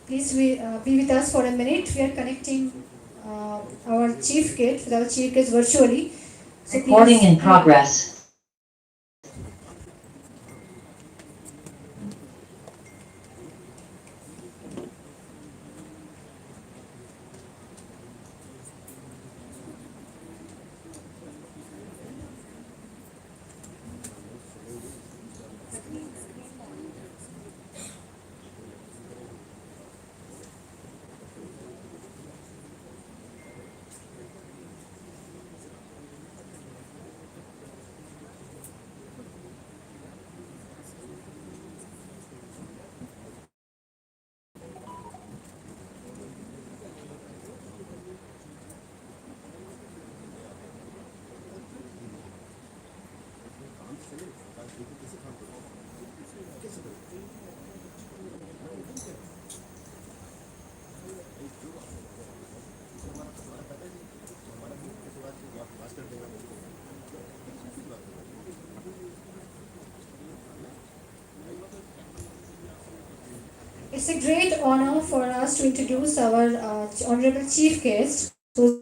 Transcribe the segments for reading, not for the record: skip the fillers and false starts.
Please be with us for a minute. We are connecting our chief guest with our chief guest virtually. So Recording please in progress. it's a great honor for us to introduce our honorable chief guest, whose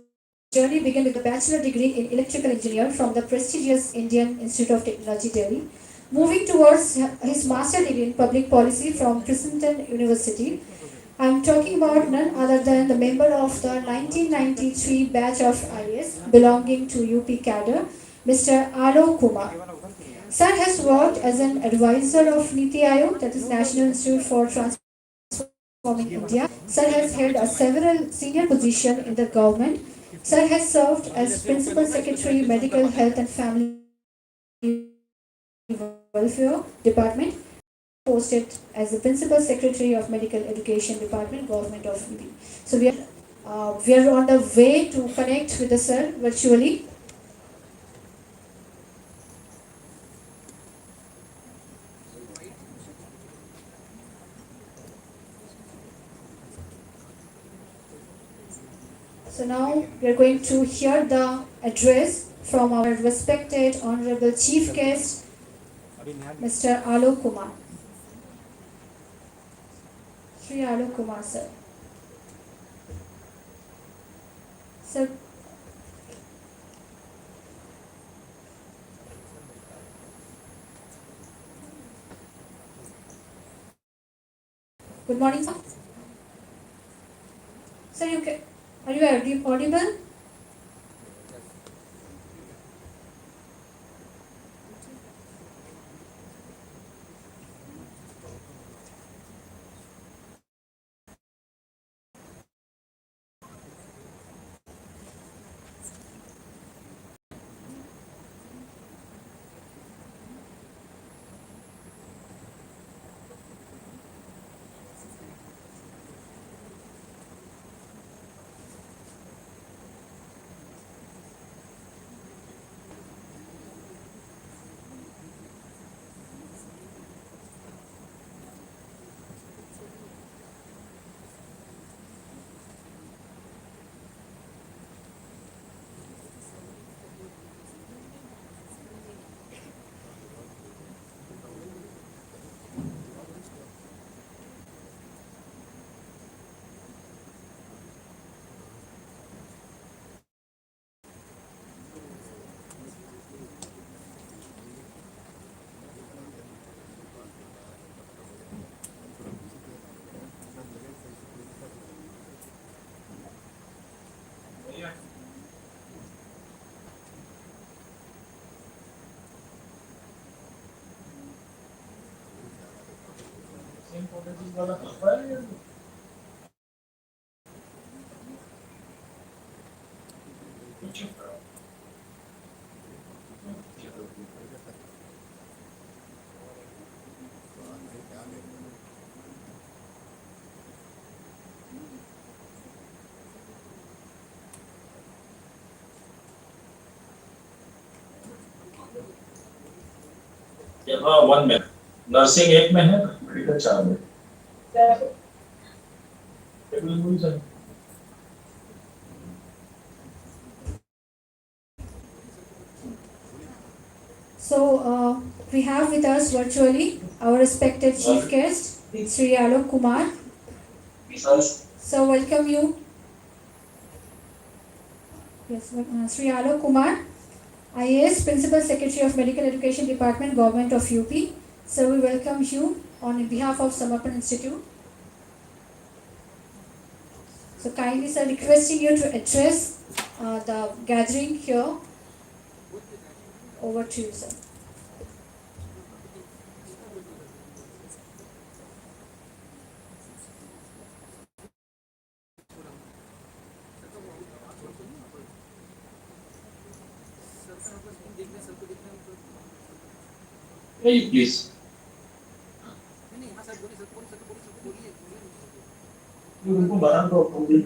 journey began with a bachelor degree in electrical engineer from the prestigious Indian Institute of Technology, Delhi, moving towards his master degree in public policy from Princeton University. I'm talking about none other than the member of the 1993 batch of IS belonging to UP cadre, Mr. Alok Kumar. Sir has worked as an advisor of Niti Aayog, that is National Institute for Transforming India. Sir has held a several senior positions in the government. Sir has served as Principal Secretary, Medical Health and Family Welfare Department, posted as the Principal Secretary of Medical Education Department, Government of UP. So we are on the way to connect with the sir virtually. So now we are going to hear the address from our respected honorable chief guest, Mr. Alok Kumar. Sri Alok Kumar, sir. Sir, good morning, sir. Sir, are you audible? हाँ 1 में nursing 1 में है medical 4 में So we have with us virtually our respected chief guest, Sri Alok Kumar. So welcome you. Yes, Sri Alok Kumar, IAS, Principal Secretary of Medical Education Department, Government of UP. So we welcome you on behalf of Samarpan Institute. So kindly sir, requesting you to address the gathering here. Over to you, sir. Hey, please. उनको बना दो पूरी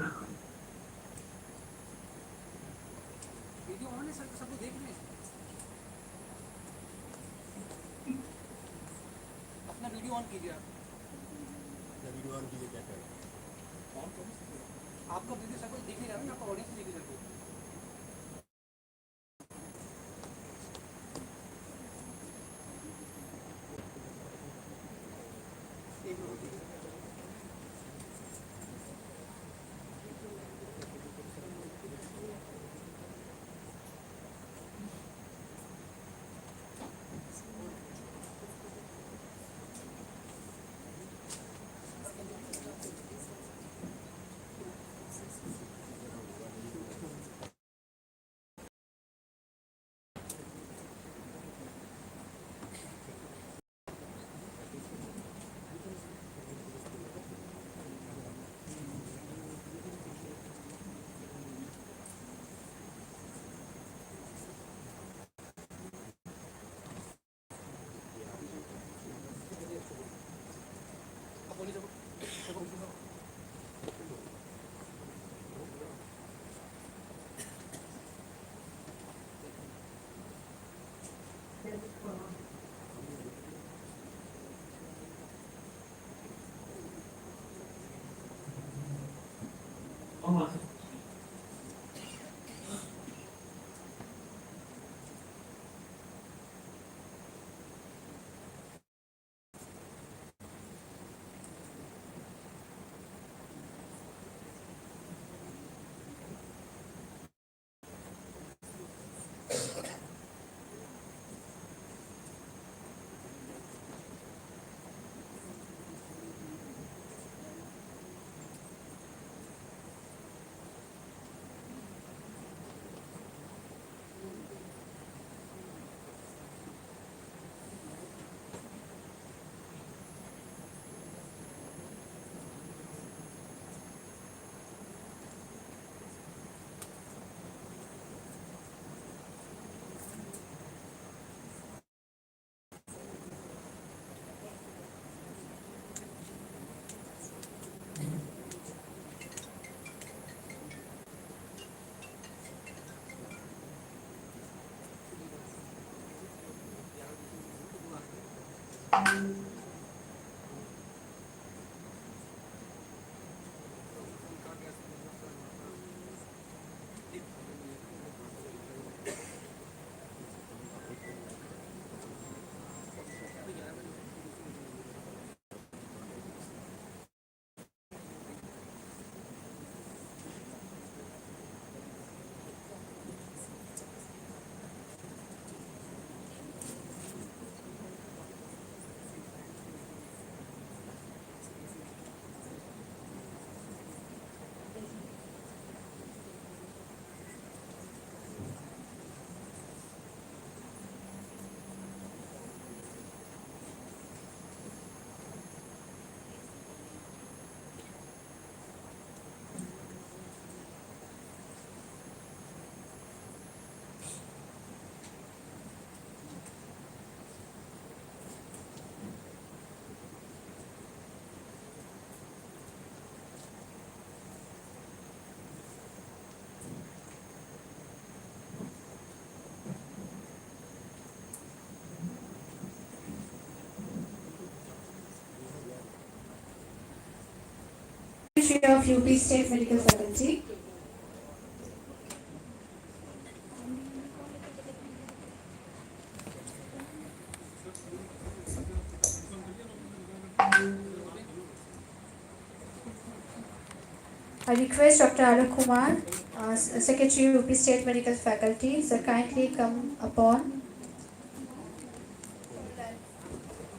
Secretary of UP State Medical Faculty. I request Dr. Alok Kumar, Secretary UP State Medical Faculty, sir, kindly come upon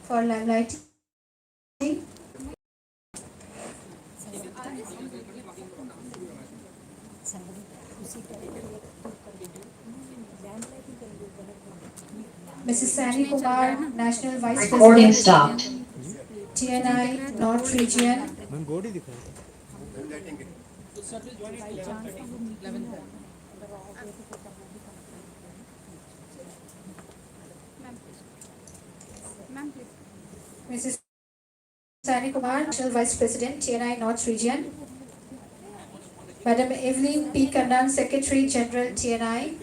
for limelighting. Mrs. Sani Kumar, National Vice Recording President, stopped. TNI North Region. Mrs. Sani Kumar, National Vice President, TNI North Region. Madam Evelyn P. Kannan, Secretary General, TNI.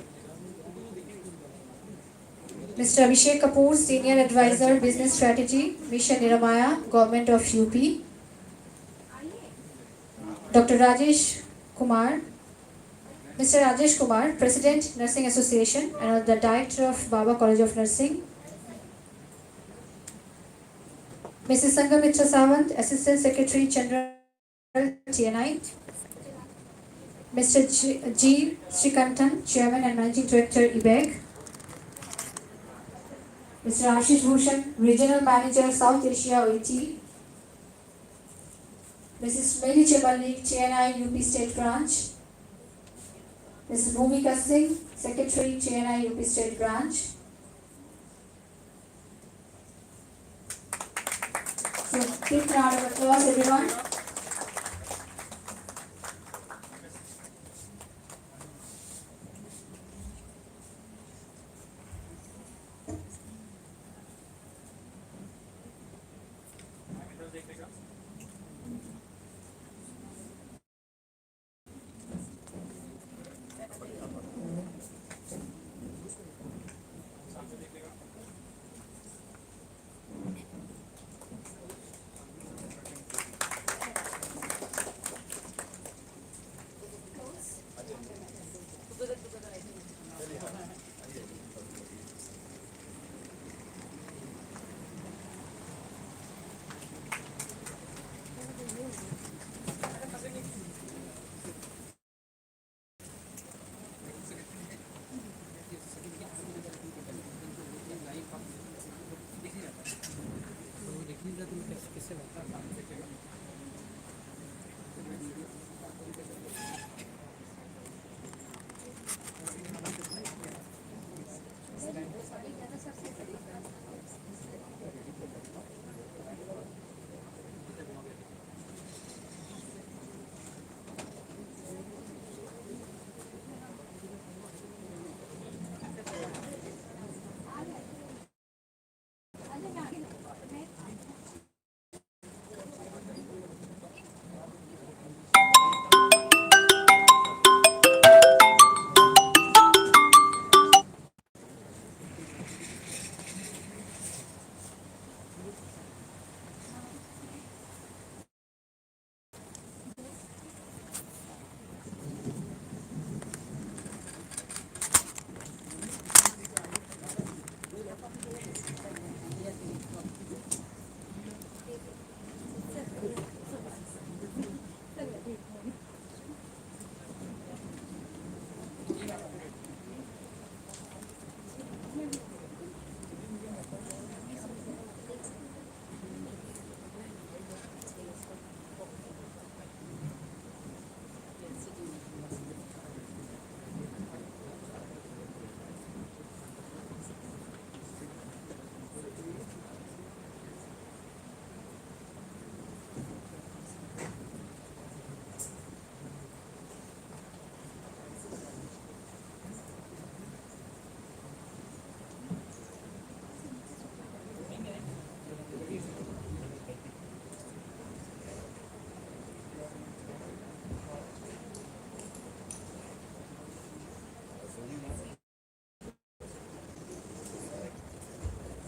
Mr. Abhishek Kapoor, Senior Advisor, Business Strategy, Mission Niramaya, Government of UP. Dr. Rajesh Kumar, Mr. Rajesh Kumar, President, Nursing Association and the Director of Baba College of Nursing. Mrs. Sangamitra Sawant, Assistant Secretary General, TNI. Mr. G. Srikantan, Chairman and Managing Director, IBEG. Mr. Ashish Bhushan, Regional Manager, South Asia, OET. Mrs. Meli Chabalnik, TNI UP State Branch. Mrs. Bhumika Singh, Secretary, TNI UP State Branch. So, big round of applause, everyone.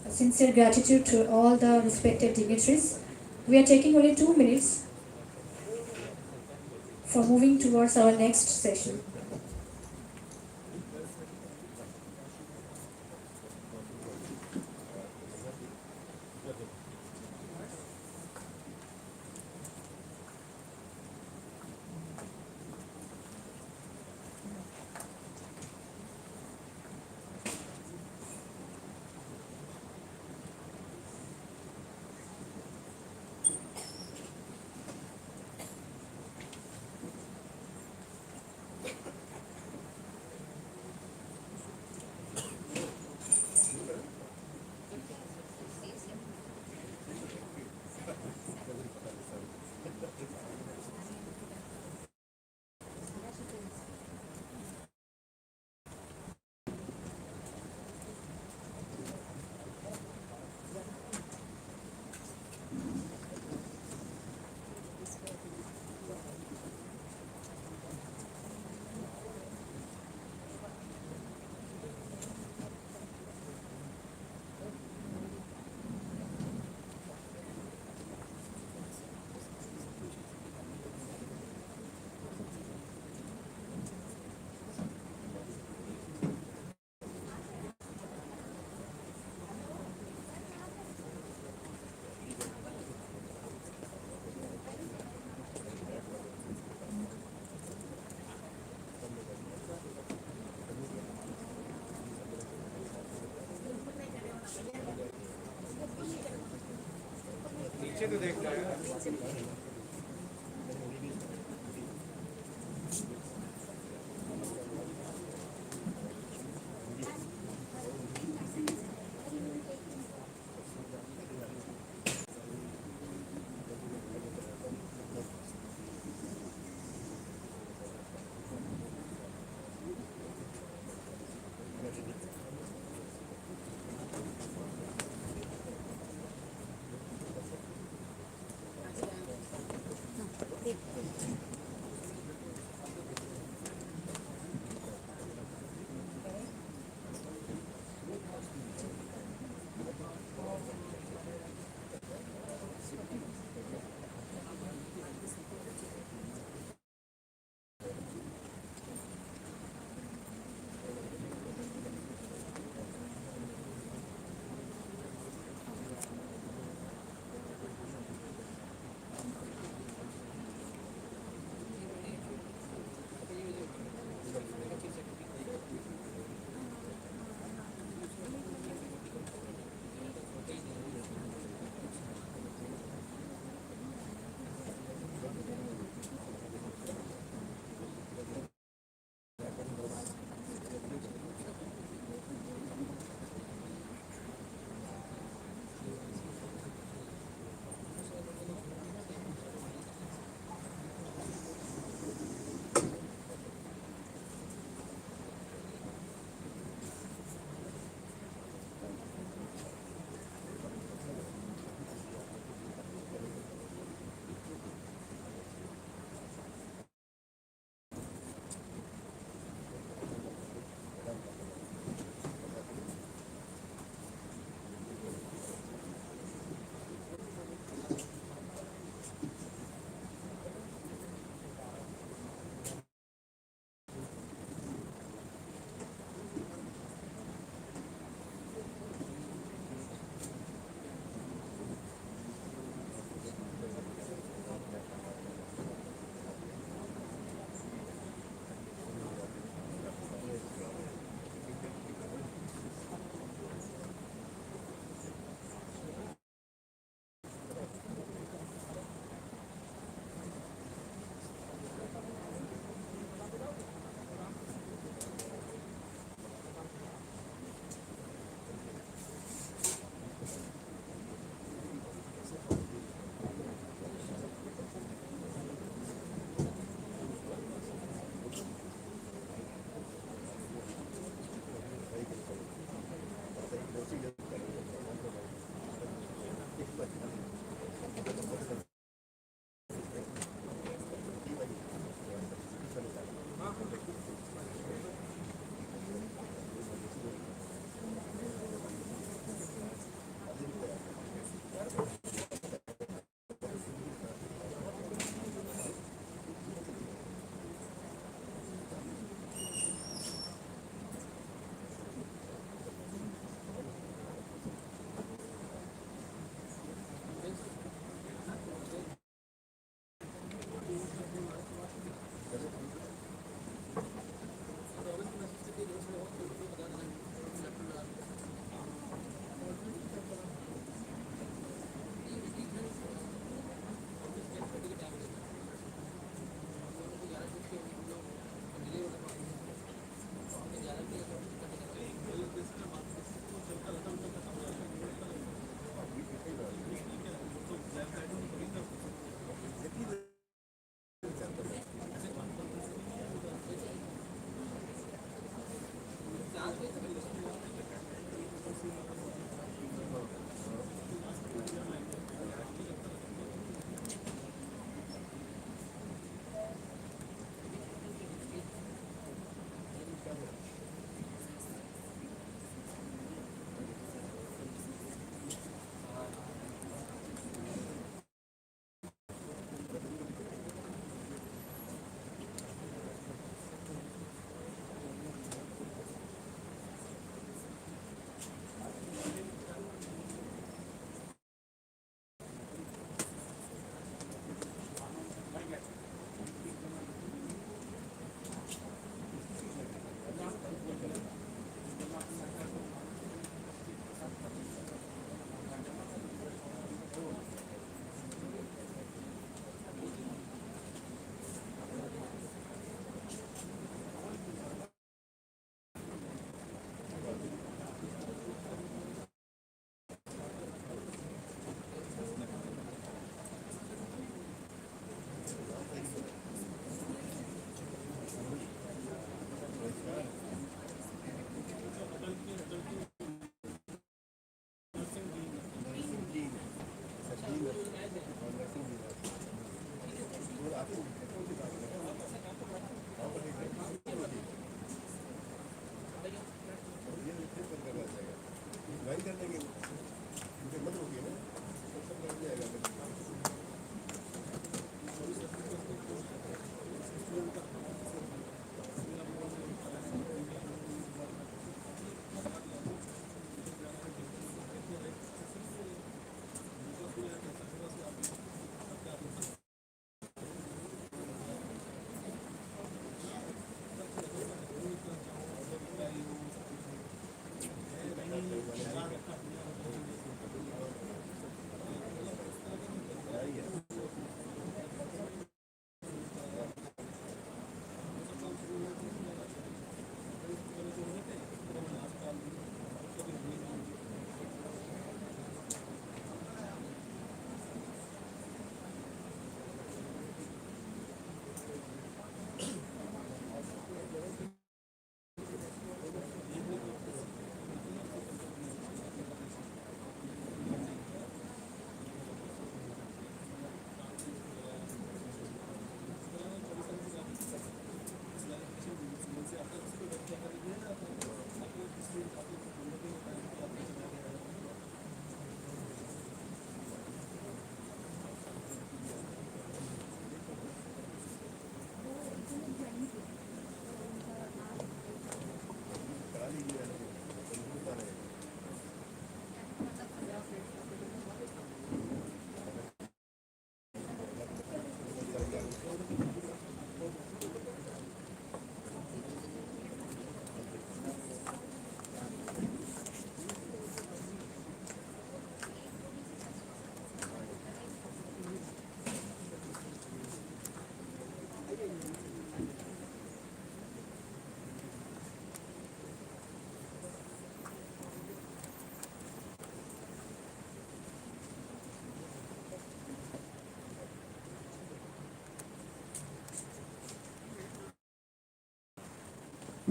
Sincere gratitude to all the respected dignitaries. We are taking only 2 minutes for moving towards our next session.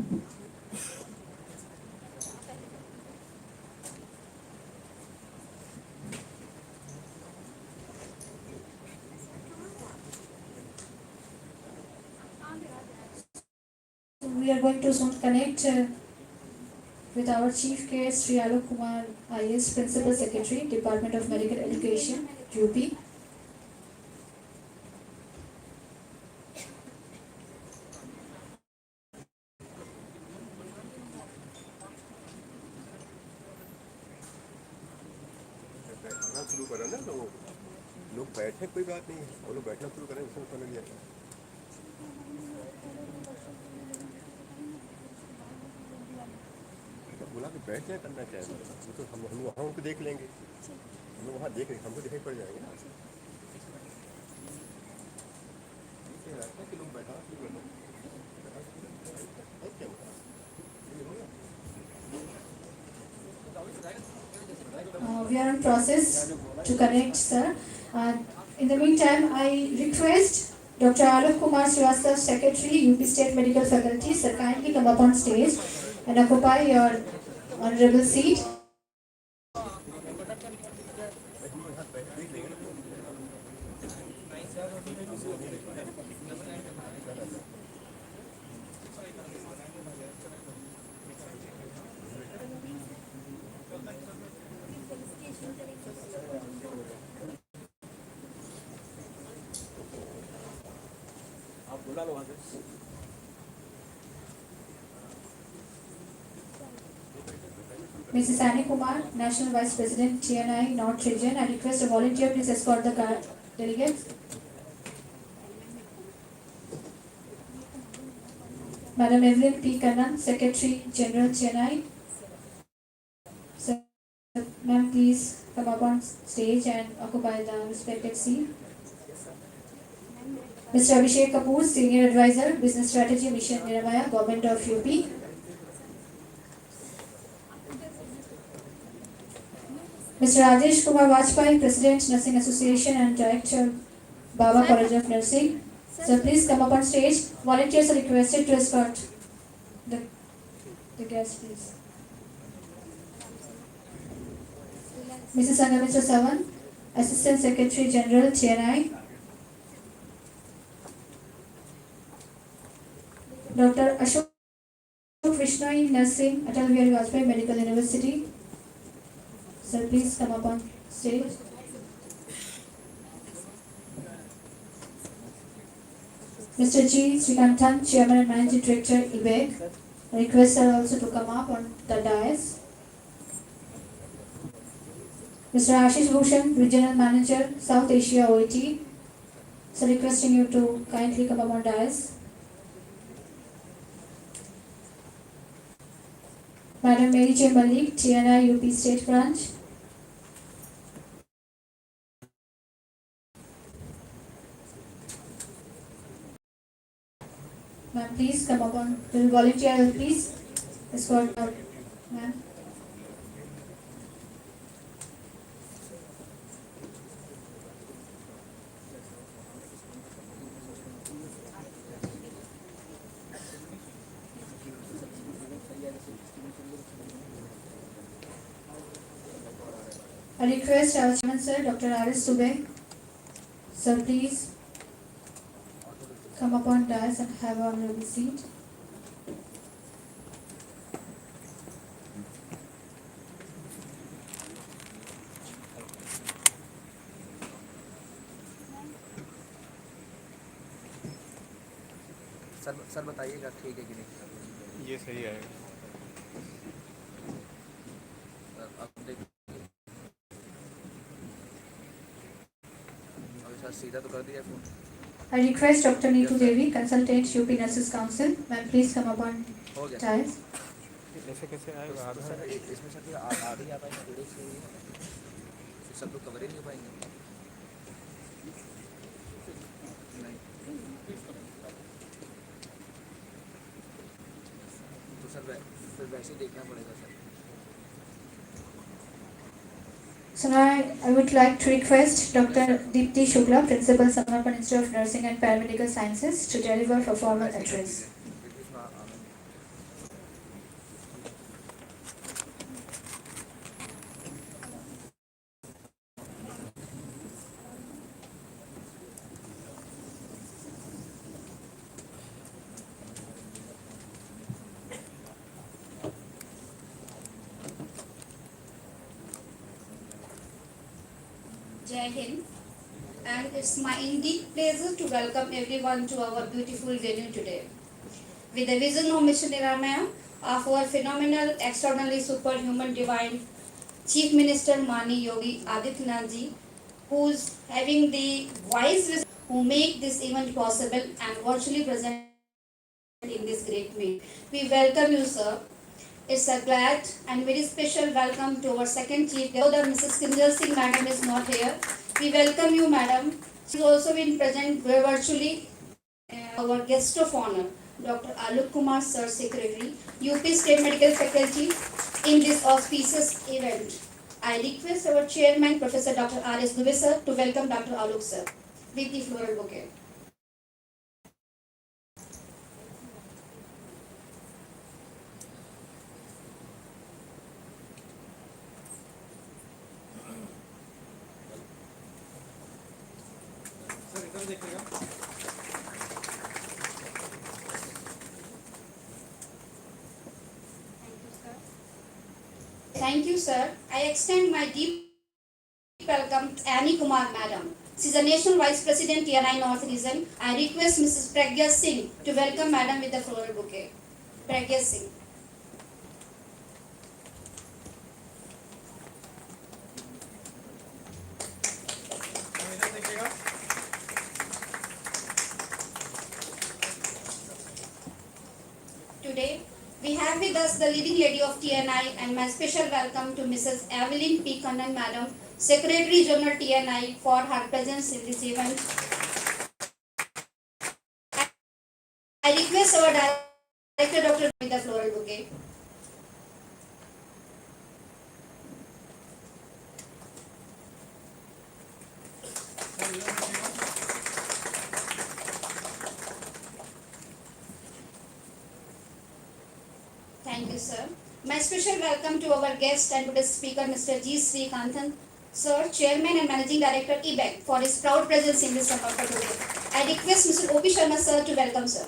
We are going to soon connect with our chief guest, Sri Alok Kumar, IS Principal Secretary, Department of Medical Education, UP. बैठना शुरू करा ना तो लोग बैठे कोई बात नहीं है वो लोग बैठना शुरू करें उसमें समझ लिया बोला कि बैठ जाए करना क्या है वो तो हम वहाँ उनको देख लेंगे हम लोग वहाँ देख लेंगे हमको दिखाई पड़ जाएंगे ना कि लोग बैठा शुरू कर लो क्या होगा We are in process to connect, sir. In the meantime, I request Dr. Alok Kumar Srivastava, Secretary, UP State Medical Faculty, sir, kindly come up on stage and occupy your honorable seat. Mrs. Annie Kumar, National Vice President, TNI North Region. I request a volunteer please escort the delegates. Madam Evelyn P. Kannan, Secretary General, TNI. Sir, ma'am, please come up on stage and occupy the respective seat. Mr. Abhishek Kapoor, Senior Advisor, Business Strategy, Mission Niramaya, Government of UP. Mr. Rajesh Kumar Vajpayee, President, Nursing Association and Director, Baba College of Nursing. Sir, please come up on stage. Volunteers are requested to escort the guests, please. Mrs. Sangamitra Savan, Assistant Secretary General, TNI. Dr. Ashok Vishnoi, Nursing, Atal Bihari Vajpayee Medical University. Sir, please come up on stage. Mr. G. Srikanthan, Chairman and Managing Director, IBEC. I request sir also to come up on the dais. Mr. Ashish Bhushan, Regional Manager, South Asia OET. So requesting you to kindly come up on dais. Madam Mary J. Malik, TNI UP State Branch. Ma'am, please come up on. Will volunteer please escort out, ma'am. I request our chairman sir, Dr. R.S. Subeh. Sir, please come up on dais and have a honorable seat. Sir बताइएगा ठीक है कि नहीं? ये सही आएगा अब देखिए सर सीधा तो कर दिया phone. I request Dr. Neetu Devi, Consultant UP Nurses Council. Ma'am, please come up on हो गया dais. ऐसे कैसे आएगा आधा सर इसमें सर आधे ही आ पाएंगे थोड़े से सब लोग कवर ही नहीं हो पाएंगे. नहीं तो सर फिर वैसे ही देखना पड़ेगा sir. So now I would like to request Dr. Deepti Shukla, Principal, Samarpan Institute of Nursing and Paramedical Sciences, to deliver her formal address. Jai Hind, and it's my indeed pleasure to welcome everyone to our beautiful venue today. With the vision of Mission Niramaya of our phenomenal, extraordinarily superhuman divine Chief Minister Mani Yogi Adityanath ji, who's having the wise vision who make this event possible and virtually present in this great meeting. We welcome you, sir. It's a glad and very special welcome to our second chief guest. Although Mrs. Kinjal Singh Madam is not here, we welcome you, Madam. She's also been present virtually. Our guest of honor, Dr. Alok Kumar, Sir Secretary, UP State Medical Faculty, in this auspicious event. I request our chairman, Professor Dr. R.S. Dubey, sir, to welcome Dr. Alok, sir, with the floral bouquet. Sir इधर देखिएगा Thank you, sir. I extend my deep welcome to Annie Kumar, Madam. She is the National Vice President, TNI North Region. I request Mrs. Pragya Singh to welcome Madam with the floral bouquet. Pragya Singh. इधर देखिएगा Today, we have with us the leading lady of TNI and my special welcome to Mrs. Evelyn P. Kannan, Madam, Secretary General TNI, for her presence in this event. I request our Director Dr. with the floral bouquet. Sir इधर देखिएगा Thank you, sir. My special welcome to our guest and today's speaker, Mr. G. Srikanthan, sir, Chairman and Managing Director, EBEC, for his proud presence in this summer today. I request Mr. O.P. Sharma, sir, to welcome, sir.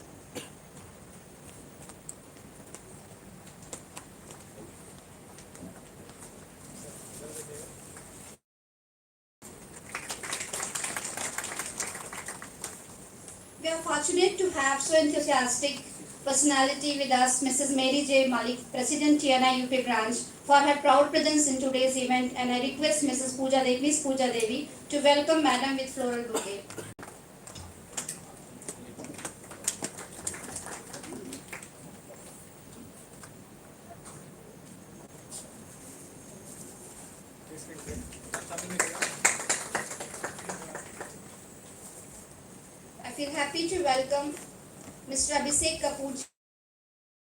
We are fortunate to have so enthusiastic personality with us, Mrs. Mary J. Malik, President TNI UP branch, for her proud presence in today's event, and I request Mrs. Pooja Devi, Miss Pooja Devi, to welcome Madam with floral bouquet. I feel happy to welcome Mr. Abhishek Kapoor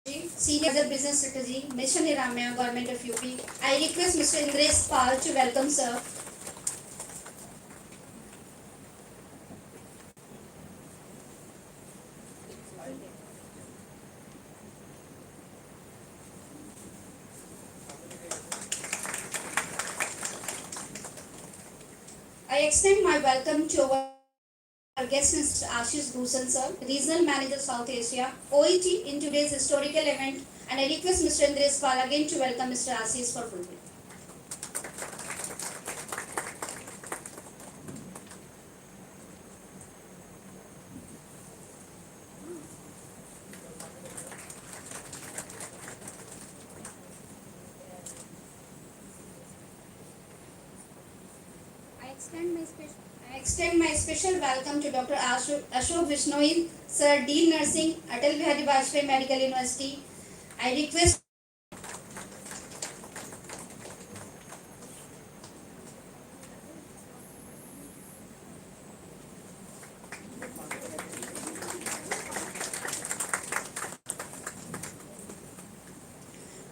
ji, Senior Business Strategy, Mission Niramaya, Government of UP. I request Mr. Indresh Pal to welcome, sir. I extend my welcome to our guest, Mr. Ashish Bhushan, sir, Regional Manager South Asia, OET, in today's historical event, and I request Mr. Indresh Pal again to welcome Mr. Ashish for fulfilling. I extend my special welcome to Dr. Ashok Vishnoi, Sir, Dean Nursing, Atal Bihari Vajpayee Medical University. I request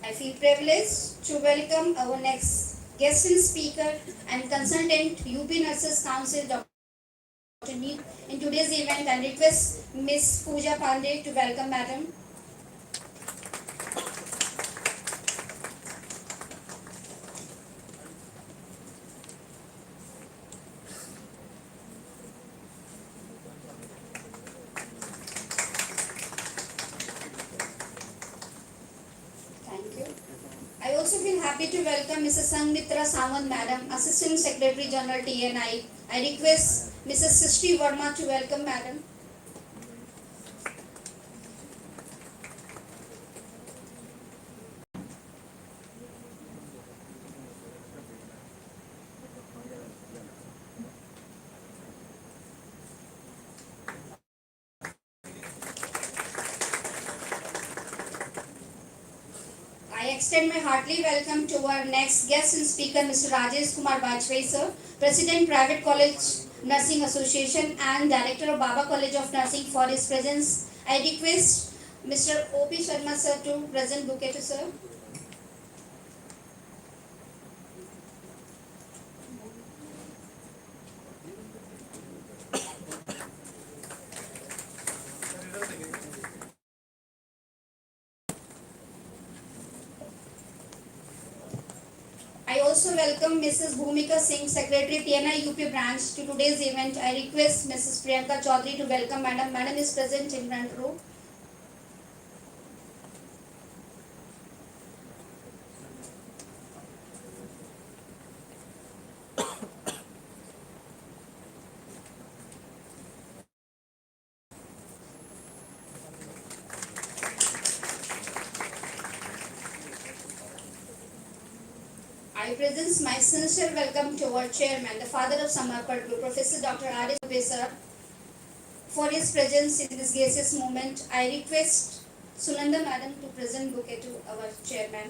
I feel privileged to welcome our next guest and speaker and consultant UP Nurses Council, Dr. Neet, in today's event, and request Miss Pooja Pandey to welcome Madam. Thank you. I also feel happy happy to welcome Mrs. Sangmitra Sawant Madam, Assistant Secretary General TNI. I request Mrs. Srishti Verma to welcome Madam. I extend my hearty welcome to our next guest and speaker, Mr. Rajesh Kumar Bajpai, sir, President Private College Nursing Association and Director of Baba College of Nursing for his presence. I request Mr. O.P. Sharma, sir, to present bouquet to sir. I also welcome Mrs. Bhumika Singh, Secretary TNI UP branch to today's event. I request Mrs. Priyanka Chaudhary to welcome Madam. Madam is present in front row. I present my sincere welcome to our chairman, the father of Samarpan Group, Professor Dr. R.S. Sir, for his presence in this gaseous moment. I request Sunanda Madam to present bouquet to our chairman.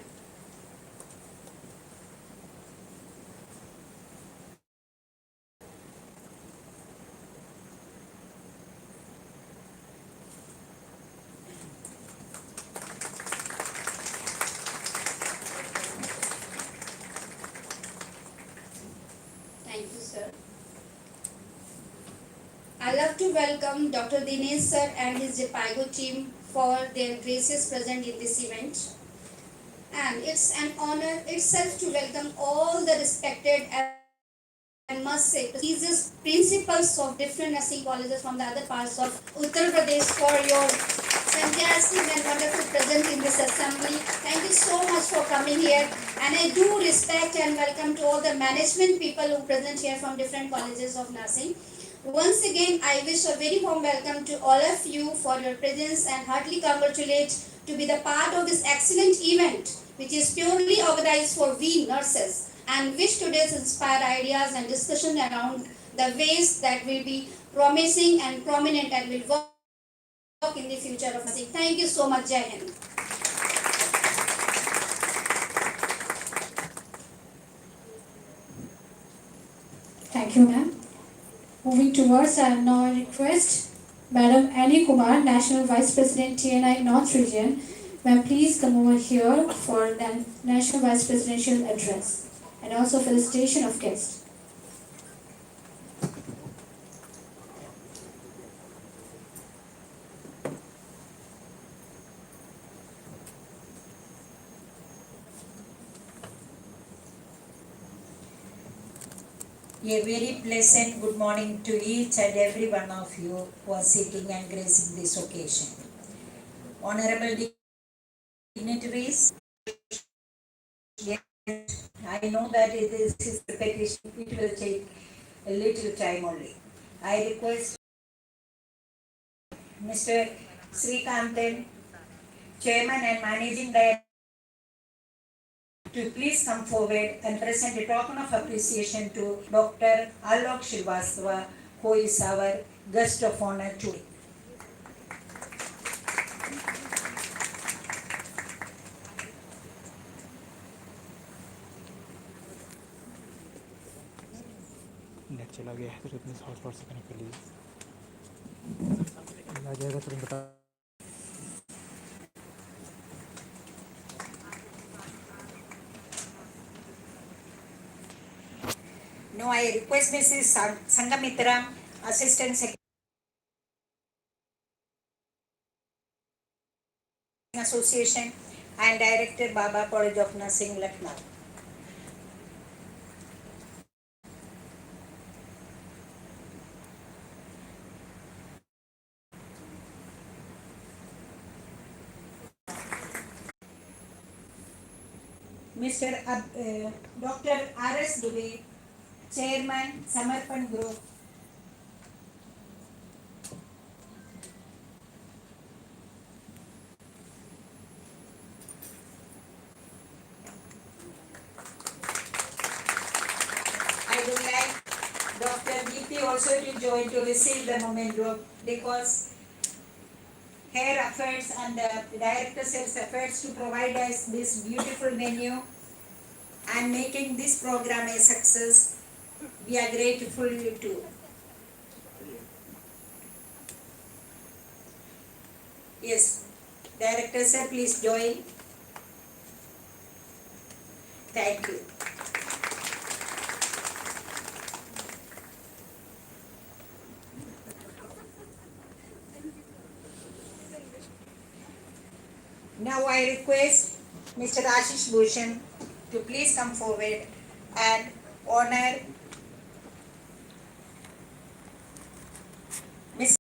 Thank you, sir. I love to welcome Dr. Dinesh sir and his Jepaigo team for their gracious presence in this event. And it's an honor itself to welcome all the respected and must say prestigious principals of different nursing colleges from the other parts of Uttar Pradesh for your fantastic and wonderful presence in this assembly. Thank you so much for coming here, and I do respect and welcome to all the management people who present here from different colleges of nursing. Once again, I wish a very warm welcome to all of you for your presence and heartily congratulate to be the part of this excellent event, which is purely organized for we nurses, and wish today's inspire ideas and discussion around the ways that will be promising and prominent and will work in the future of nursing. Thank you so much, Jai Hind. Thank you, ma'am. Moving towards, I now request Madam Annie Kumar, National Vice President TNI North Region. Ma'am, please come over here for the National Vice Presidential Address and also felicitation of guests. A very pleasant good morning to each and every one of you who are sitting and gracing this occasion. Honorable dignitaries, I know that this is repetition, it will take a little time only. I request Mr. Srikantan, Chairman and Managing Director, to please come forward and present a token of appreciation to Dr. Alok Srivastava, who is our guest of honor today. Net चला गया है तो इतने hotspot से connect कर लीजिए आ जाएगा तुरंत बता Now I request Mrs. Sangamitra, Assistant Secretary Association and Director Baba College of Nursing, Lucknow. Mr. Dr. R.S. Dubey, Chairman, Samarpan Group. I would like Dr. Deepthi also to join to receive the memento because her efforts and the director's efforts to provide us this beautiful venue and making this program a success. We are grateful to. Yes, Director sir, please join. Thank you. Now I request Mr. Ashish Bhushan to please come forward and honor Ms.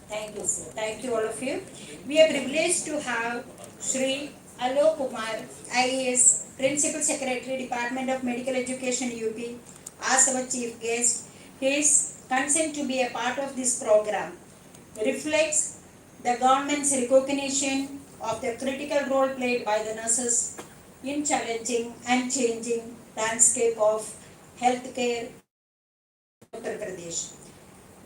Thank you, sir. Thank you, all of you. We are privileged to have Shri Alok Kumar, IAS, Principal Secretary, Department of Medical Education, UP, as our chief guest. His consent to be a part of this program reflects the government's recognition of the critical role played by the nurses in challenging and changing landscape of healthcare in Uttar Pradesh.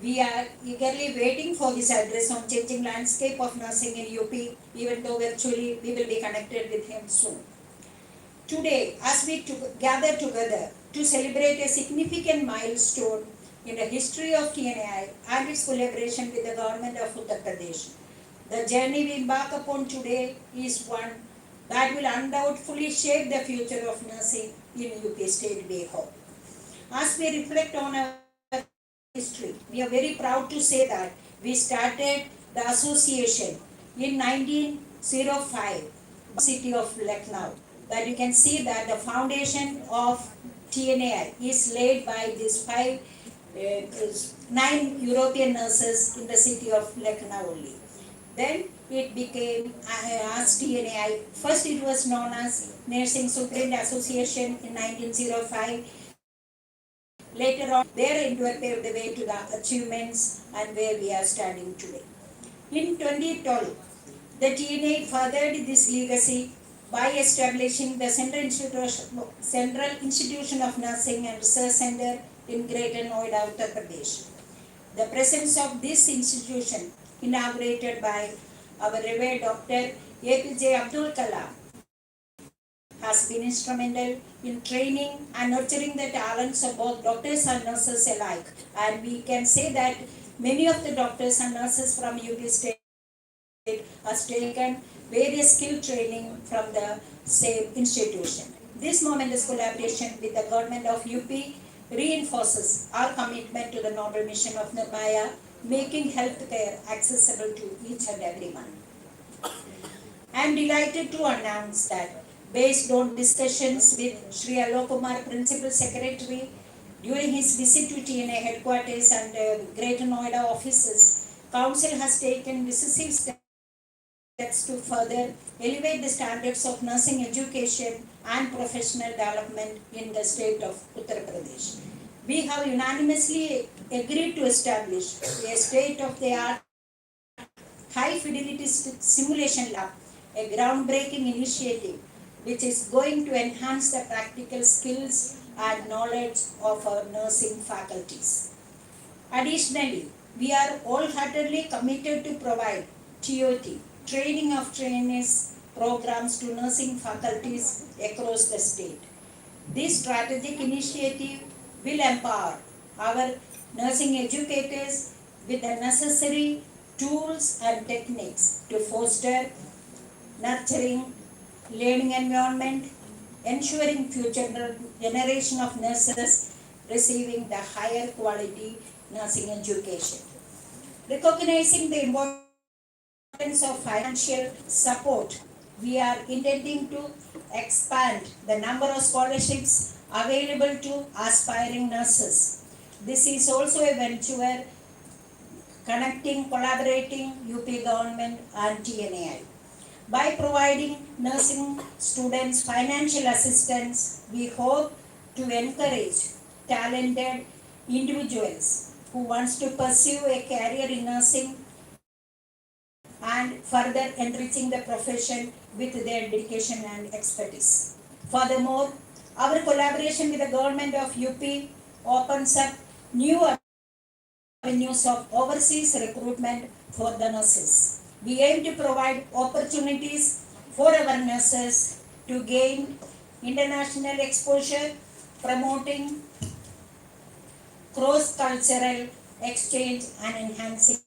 We are eagerly waiting for his address on changing landscape of nursing in UP, even though virtually we will be connected with him soon. Today, as we gather together to celebrate a significant milestone in the history of TNAI and its collaboration with the government of Uttar Pradesh, the journey we embark upon today is one that will undoubtedly shape the future of nursing in UP state, we hope. As we reflect on our history, we are very proud to say that we started the association in 1905, city of Lucknow. But you can see that the foundation of TNAI is laid by these 9 European nurses in the city of Lucknow only. Then it became as TNAI. First it was known as Nursing Superintendent Association in 1905. Later on, their inward paved the way to the achievements and where we are standing today. In 2012, the TNA furthered this legacy by establishing the Central Institution of Nursing and Research Center in Greater Noida, Uttar Pradesh. The presence of this institution, inaugurated by our revered Dr. APJ Abdul Kalam, has been instrumental in training and nurturing the talents of both doctors and nurses alike. And we can say that many of the doctors and nurses from UP State has taken various skill training from the same institution. This momentous collaboration with the government of UP reinforces our commitment to the noble mission of Nirmaya, making healthcare accessible to each and everyone. I am delighted to announce that based on discussions with Sri Alok Kumar, Principal Secretary, during his visit to TNA headquarters and Greater Noida offices, Council has taken decisive steps to further elevate the standards of nursing education and professional development in the state of Uttar Pradesh. We have unanimously agreed to establish a state-of-the-art high-fidelity simulation lab, a groundbreaking initiative which is going to enhance the practical skills and knowledge of our nursing faculties. Additionally, we are wholeheartedly committed to provide TOT, training of trainees programs to nursing faculties across the state. This strategic initiative will empower our nursing educators with the necessary tools and techniques to foster nurturing learning environment, ensuring future generation of nurses receiving the higher quality nursing education. Recognizing the importance of financial support we are intending to expand the number of scholarships available to aspiring nurses. This is also a venture connecting, collaborating UP government and TNAI. By providing nursing students financial assistance, we hope to encourage talented individuals who wants to pursue a career in nursing and further enriching the profession with their dedication and expertise. Furthermore, our collaboration with the government of UP opens up new avenues of overseas recruitment for the nurses. We aim to provide opportunities for our nurses to gain international exposure, promoting cross-cultural exchange and enhancing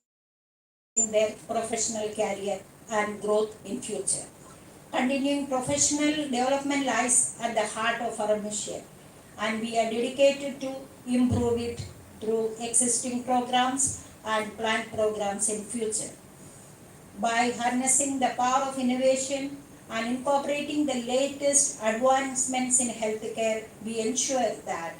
their professional career and growth in future. Continuing professional development lies at the heart of our mission, and we are dedicated to improve it through existing programs and planned programs in future. By harnessing the power of innovation and incorporating the latest advancements in healthcare, we ensure that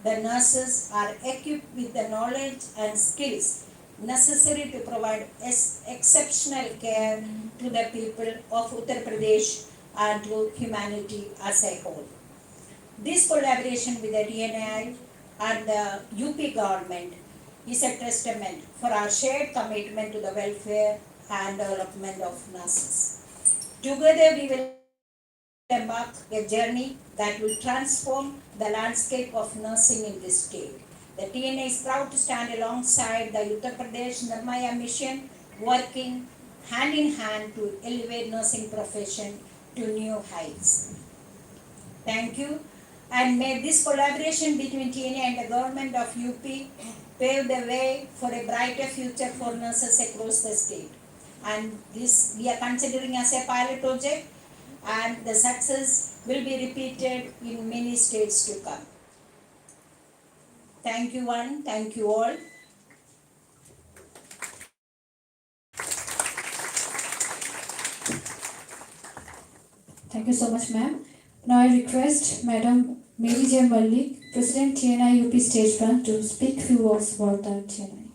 the nurses are equipped with the knowledge and skills necessary to provide exceptional care to the people of Uttar Pradesh and to humanity as a whole. This collaboration with the DNI and the UP government is a testament for our shared commitment to the welfare and development of nurses. Together we will embark a journey that will transform the landscape of nursing in this state. The TNA is proud to stand alongside the Uttar Pradesh Nirmaya mission, working hand in hand to elevate nursing profession to new heights. Thank you, and may this collaboration between TNA and the government of UP pave the way for a brighter future for nurses across the state. And this we are considering as a pilot project, and the success will be repeated in many states to come. Thank you one, thank you all. Thank you so much, ma'am. Now I request Madam Mary J. Mallik, President TNI UP State Fund, to speak few words about the TNI.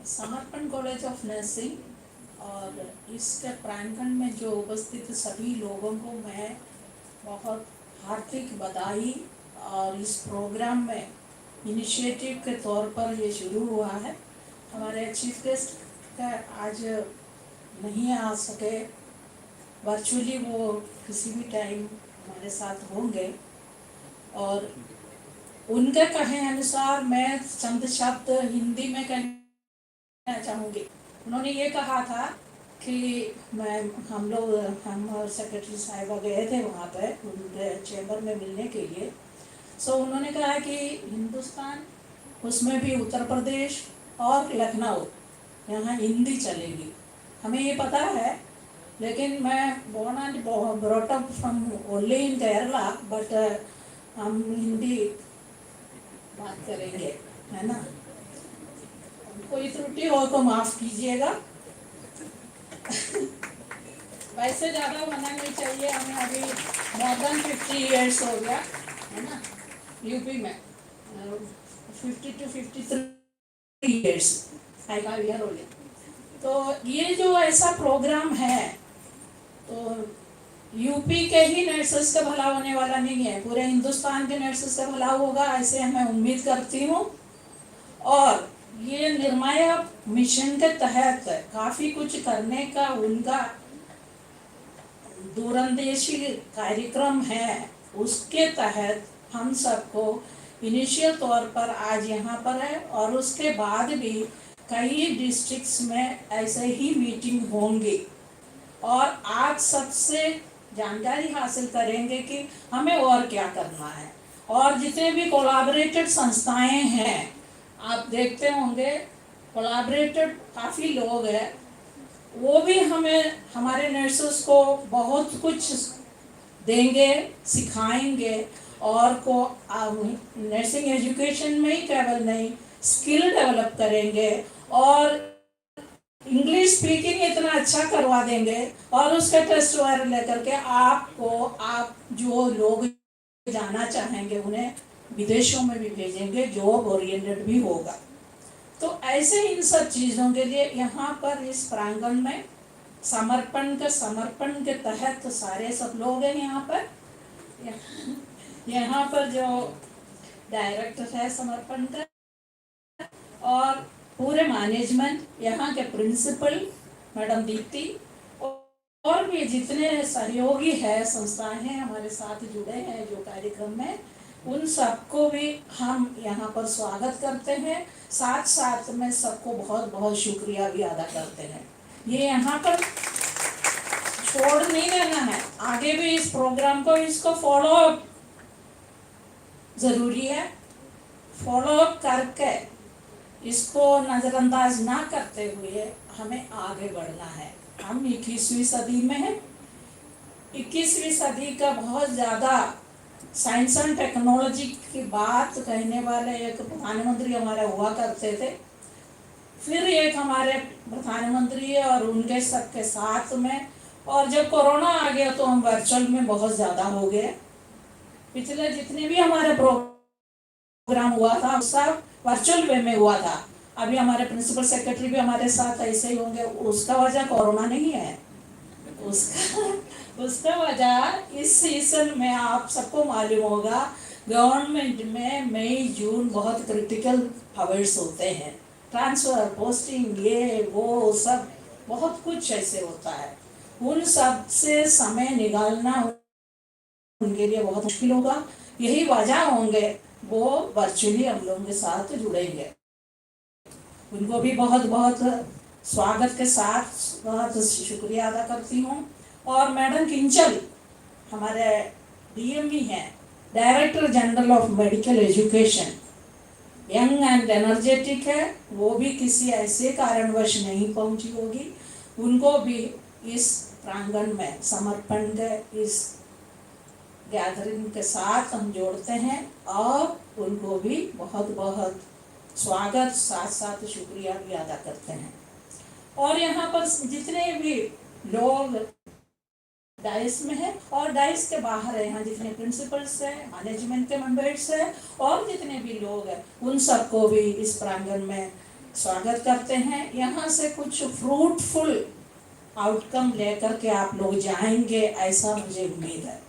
समर्पण college of nursing और इसके प्रांगण में जो उपस्थित सभी लोगों को मैं बहुत हार्दिक बधाई, और इस प्रोग्राम में इनिशिएटिव के तौर पर ये शुरू हुआ है। हमारे चीफ गेस्ट का आज नहीं आ सके, वर्चुअली वो किसी भी टाइम हमारे साथ होंगे, और उनके कहे अनुसार मैं चंद शब्द हिंदी में कहना चाहूँगी। उन्होंने ये कहा था कि हम और सेक्रेटरी साहिबा गए थे वहाँ पे उनके चैम्बर में मिलने के लिए। सो उन्होंने कहा कि हिंदुस्तान, उसमें भी उत्तर प्रदेश और लखनऊ, यहाँ हिंदी चलेगी। हमें ये पता है, लेकिन मैं born and brought up from only in Kerala, but हम हिंदी बात करेंगे, है ना। कोई त्रुटि हो तो माफ कीजिएगा। वैसे ज़्यादा होना नहीं चाहिए, हमें अभी more than 50 years हो गया, है ना, यूपी में 50 to 53 years, I got year हो गया। तो ये जो ऐसा प्रोग्राम है, तो यूपी के ही नर्सेस का भला होने वाला नहीं है, पूरे हिंदुस्तान के नर्सेस का भला होगा, ऐसे मैं उम्मीद करती हूँ। और ये निर्माया मिशन के तहत काफ़ी कुछ करने का उनका दूरंदेशी कार्यक्रम है। उसके तहत हम सबको इनिशियल तौर पर आज यहाँ पर है, और उसके बाद भी कई डिस्ट्रिक्ट्स में ऐसे ही मीटिंग होंगी, और आज सबसे जानकारी हासिल करेंगे कि हमें और क्या करना है। और जितने भी कोलैबोरेटेड संस्थाएं हैं, आप देखते होंगे कोलैबोरेटेड काफ़ी लोग हैं, वो भी हमें हमारे नर्सेस को बहुत कुछ देंगे, सिखाएंगे और को नर्सिंग एजुकेशन में ही केवल नहीं, स्किल डेवलप करेंगे और इंग्लिश स्पीकिंग इतना अच्छा करवा देंगे और उसका टेस्ट वायर लेकर के आप जो लोग जाना चाहेंगे उन्हें विदेशों में भी भेजेंगे, जॉब ओरिएंटेड भी होगा। तो ऐसे इन सब चीज़ों के लिए यहाँ पर इस प्रांगण में समर्पण के तहत सारे सब लोग हैं यहाँ पर। यहाँ पर जो डायरेक्टर है समर्पण का और पूरे मैनेजमेंट, यहाँ के प्रिंसिपल मैडम दीप्ति और भी जितने सहयोगी है संस्थाएं हैं हमारे साथ जुड़े हैं जो कार्यक्रम में, उन सबको भी हम यहाँ पर स्वागत करते हैं। साथ साथ में सबको बहुत बहुत शुक्रिया भी अदा करते हैं। ये यहाँ पर छोड़ नहीं देना है, आगे भी इस प्रोग्राम को इसको फॉलो अप जरूरी है, फॉलो अप करके इसको नज़रअंदाज ना करते हुए हमें आगे बढ़ना है। हम 21वीं सदी में हैं। 21वीं सदी का बहुत ज़्यादा साइंस एंड टेक्नोलॉजी की बात कहने वाले एक प्रधानमंत्री हमारे हुआ करते थे, फिर एक हमारे प्रधानमंत्री और उनके सबके साथ में, और जब कोरोना आ गया तो हम वर्चुअल में बहुत ज़्यादा हो गए। पिछले जितने भी हमारे प्रोग्राम हुआ था सब वर्चुअल वे में हुआ था। अभी हमारे प्रिंसिपल सेक्रेटरी भी हमारे साथ ऐसे ही होंगे, उसका वजह कोरोना नहीं है, उसका वजह इस सीजन में आप सबको मालूम होगा गवर्नमेंट में मई जून बहुत क्रिटिकल आवर्स होते हैं, ट्रांसफ़र पोस्टिंग ये वो सब बहुत कुछ ऐसे होता है, उन सब से समय निकालना उनके लिए बहुत मुश्किल होगा। यही वजह होंगे वो वर्चुअली हम लोगों के साथ जुड़ेंगे। उनको भी बहुत बहुत स्वागत के साथ बहुत शुक्रिया अदा करती हूँ। और मैडम किंचल हमारे डीएमई हैं, director general of medical education, young and energetic है, वो भी किसी ऐसे कारणवश नहीं पहुंची होगी, उनको भी इस प्रांगण में समर्पण के इस गैदरिंग के साथ हम जोड़ते हैं और उनको भी बहुत बहुत स्वागत साथ साथ शुक्रिया भी अदा करते हैं। और यहाँ पर जितने भी लोग डाइस में है और डाइस के बाहर है, यहाँ जितने प्रिंसिपल्स हैं, मैनेजमेंट के मेंबर्स हैं और जितने भी लोग हैं, उन सबको भी इस प्रांगण में स्वागत करते हैं। यहाँ से कुछ फ्रूटफुल आउटकम लेकर के आप लोग जाएंगे ऐसा मुझे उम्मीद है।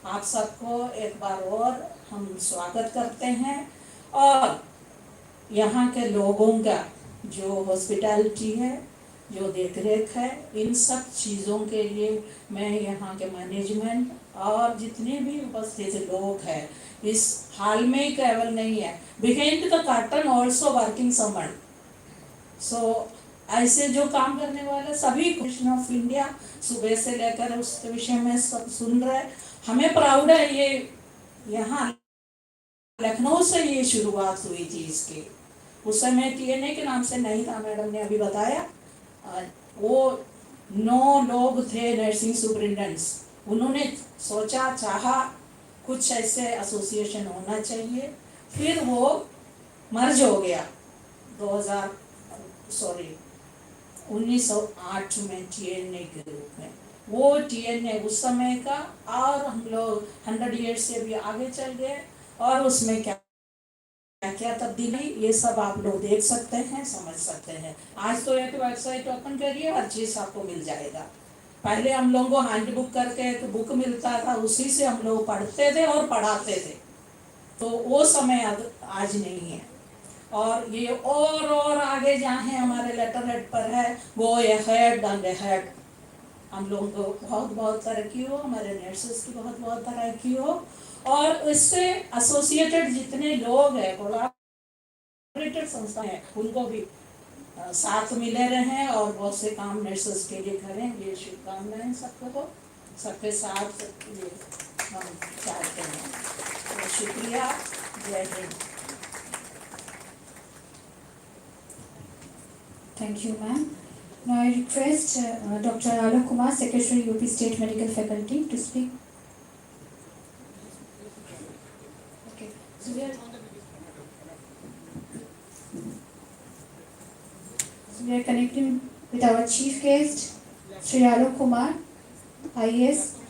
आप सबको एक बार और हम स्वागत करते हैं और यहाँ के लोगों का जो हॉस्पिटैलिटी है, जो देखरेख है, इन सब चीज़ों के लिए मैं यहाँ के मैनेजमेंट और जितने भी उपस्थित लोग हैं, इस हाल में केवल नहीं है, behind the curtain also working someone, so ऐसे जो काम करने वाले सभी क्वेश्चन ऑफ इंडिया सुबह से लेकर उस विषय में सब सुन रहे, हमें प्राउड है। ये यहाँ लखनऊ से ये शुरुआत हुई थी इसकी, उस समय टीएनए के नाम से नहीं था, मैडम ने अभी बताया। वो 9 लोग थे नर्सिंग सुपरिटेंडेंट्स, उन्होंने सोचा चाहा कुछ ऐसे एसोसिएशन होना चाहिए, फिर वो मर्ज हो गया 1908 में टीएनए के रूप में। वो टीएनए उस समय का, और हम लोग 100 ईयर्स से भी आगे चल गए और उसमें क्या क्या तब्दीली, ये सब आप लोग देख सकते हैं, समझ सकते हैं। आज तो एक वेबसाइट ओपन करिए, हर चीज़ आपको मिल जाएगा। पहले हम लोगों को हैंड बुक करके एक बुक मिलता था, उसी से हम लोग पढ़ते थे और पढ़ाते थे, तो वो समय आज नहीं है। और ये और आगे जाए हमारे लेटर हेड पर है, गो अहेड एंड अहेड। हम लोगों को बहुत बहुत तरक्की हो, हमारे नर्सेस की बहुत बहुत तरक्की हो, और इससे एसोसिएटेड जितने लोग हैं, कोलैबोरेटेड संस्था हैं, उनको भी साथ मिले रहें और बहुत से काम नर्सेस के लिए करें, ये शुभकामनाएं सबको, सबके साथ ये हम चाहते हैं। तो शुक्रिया, जय Hind. Thank you, ma'am. Now I request Dr. Alok Kumar, Secretary UP State Medical Faculty, to speak. Okay. So we are connecting with our chief guest, Sri Alok Kumar, IAS.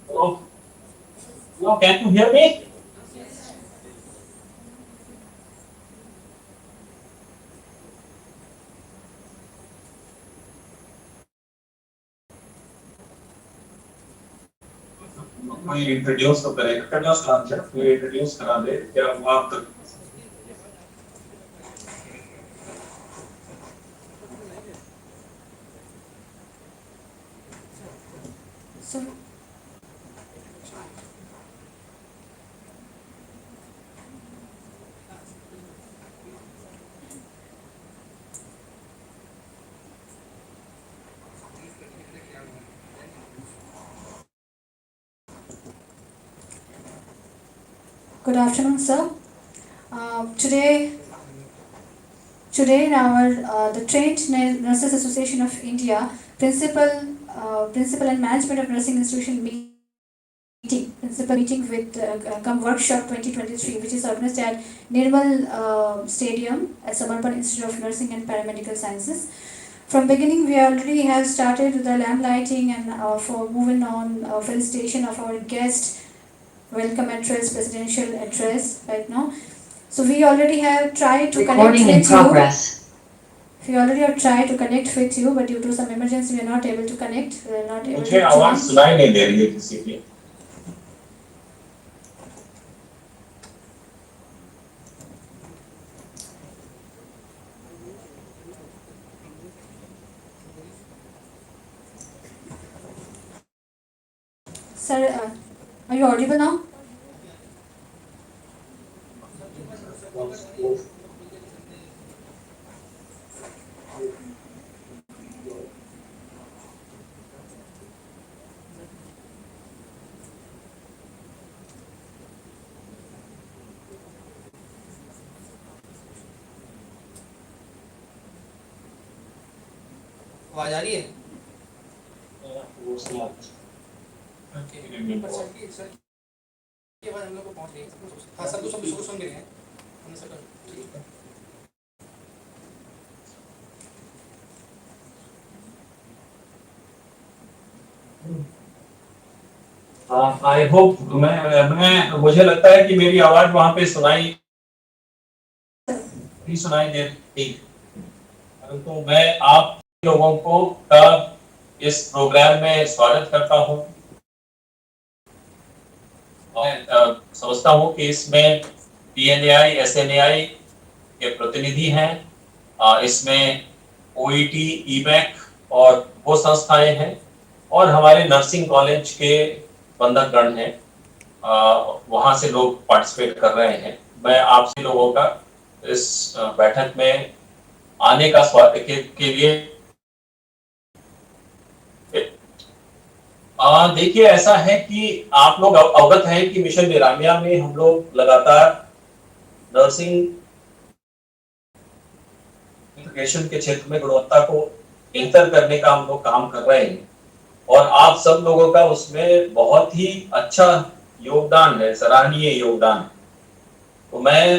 Hello. Hello, can you hear me? कोई introduce तो करे introduce करा दे कोई introduce करा दे क्या आप तक So, good afternoon, sir. Today, in our the Trained Nurses Association of India principal and management of nursing institution principal meeting with come workshop 2023, which is organized at Nirmal Stadium at Samarpan Institute of Nursing and Paramedical Sciences. From beginning, we already have started with the lamp lighting and for moving on felicitation of our guest, welcome address, presidential address right now. So we already have tried to Recording connect in with progress. you. We already have tried to connect with you, but due to some emergency, we are not able to connect. We are not able मुझे to आवाज join. सुनाई नहीं दे रही है किसी की Sir, are you audible now? आवाज आ रही है? वो ओके पर सर की आवाज हम लोग को पहुंच रही है। हाँ सब कुछ सुन रहे हैं हमने सब ठीक है। आई होप मैं मुझे लगता है कि मेरी आवाज वहां पे सुनाई दे रही है। परंतु मैं आप लोगों को का इस प्रोग्राम में स्वागत करता हूं। समझता हूं कि इसमें पीएनएआई एसएनएआई के प्रतिनिधि हैं। इसमें ओईटी ईबैक और वो संस्थाएं हैं और हमारे नर्सिंग कॉलेज के बंधकगण हैं। वहां से लोग पार्टिसिपेट कर रहे हैं। मैं आपसे लोगों का इस बैठक में आने का स्वागत के लिए देखिए ऐसा है कि आप लोग अवगत हैं कि मिशन निरामिया में हम लोग लगातार नर्सिंग एजुकेशन के क्षेत्र में गुणवत्ता को बेहतर करने का हम लोग काम कर रहे हैं और आप सब लोगों का उसमें बहुत ही अच्छा योगदान है, सराहनीय योगदान है। तो मैं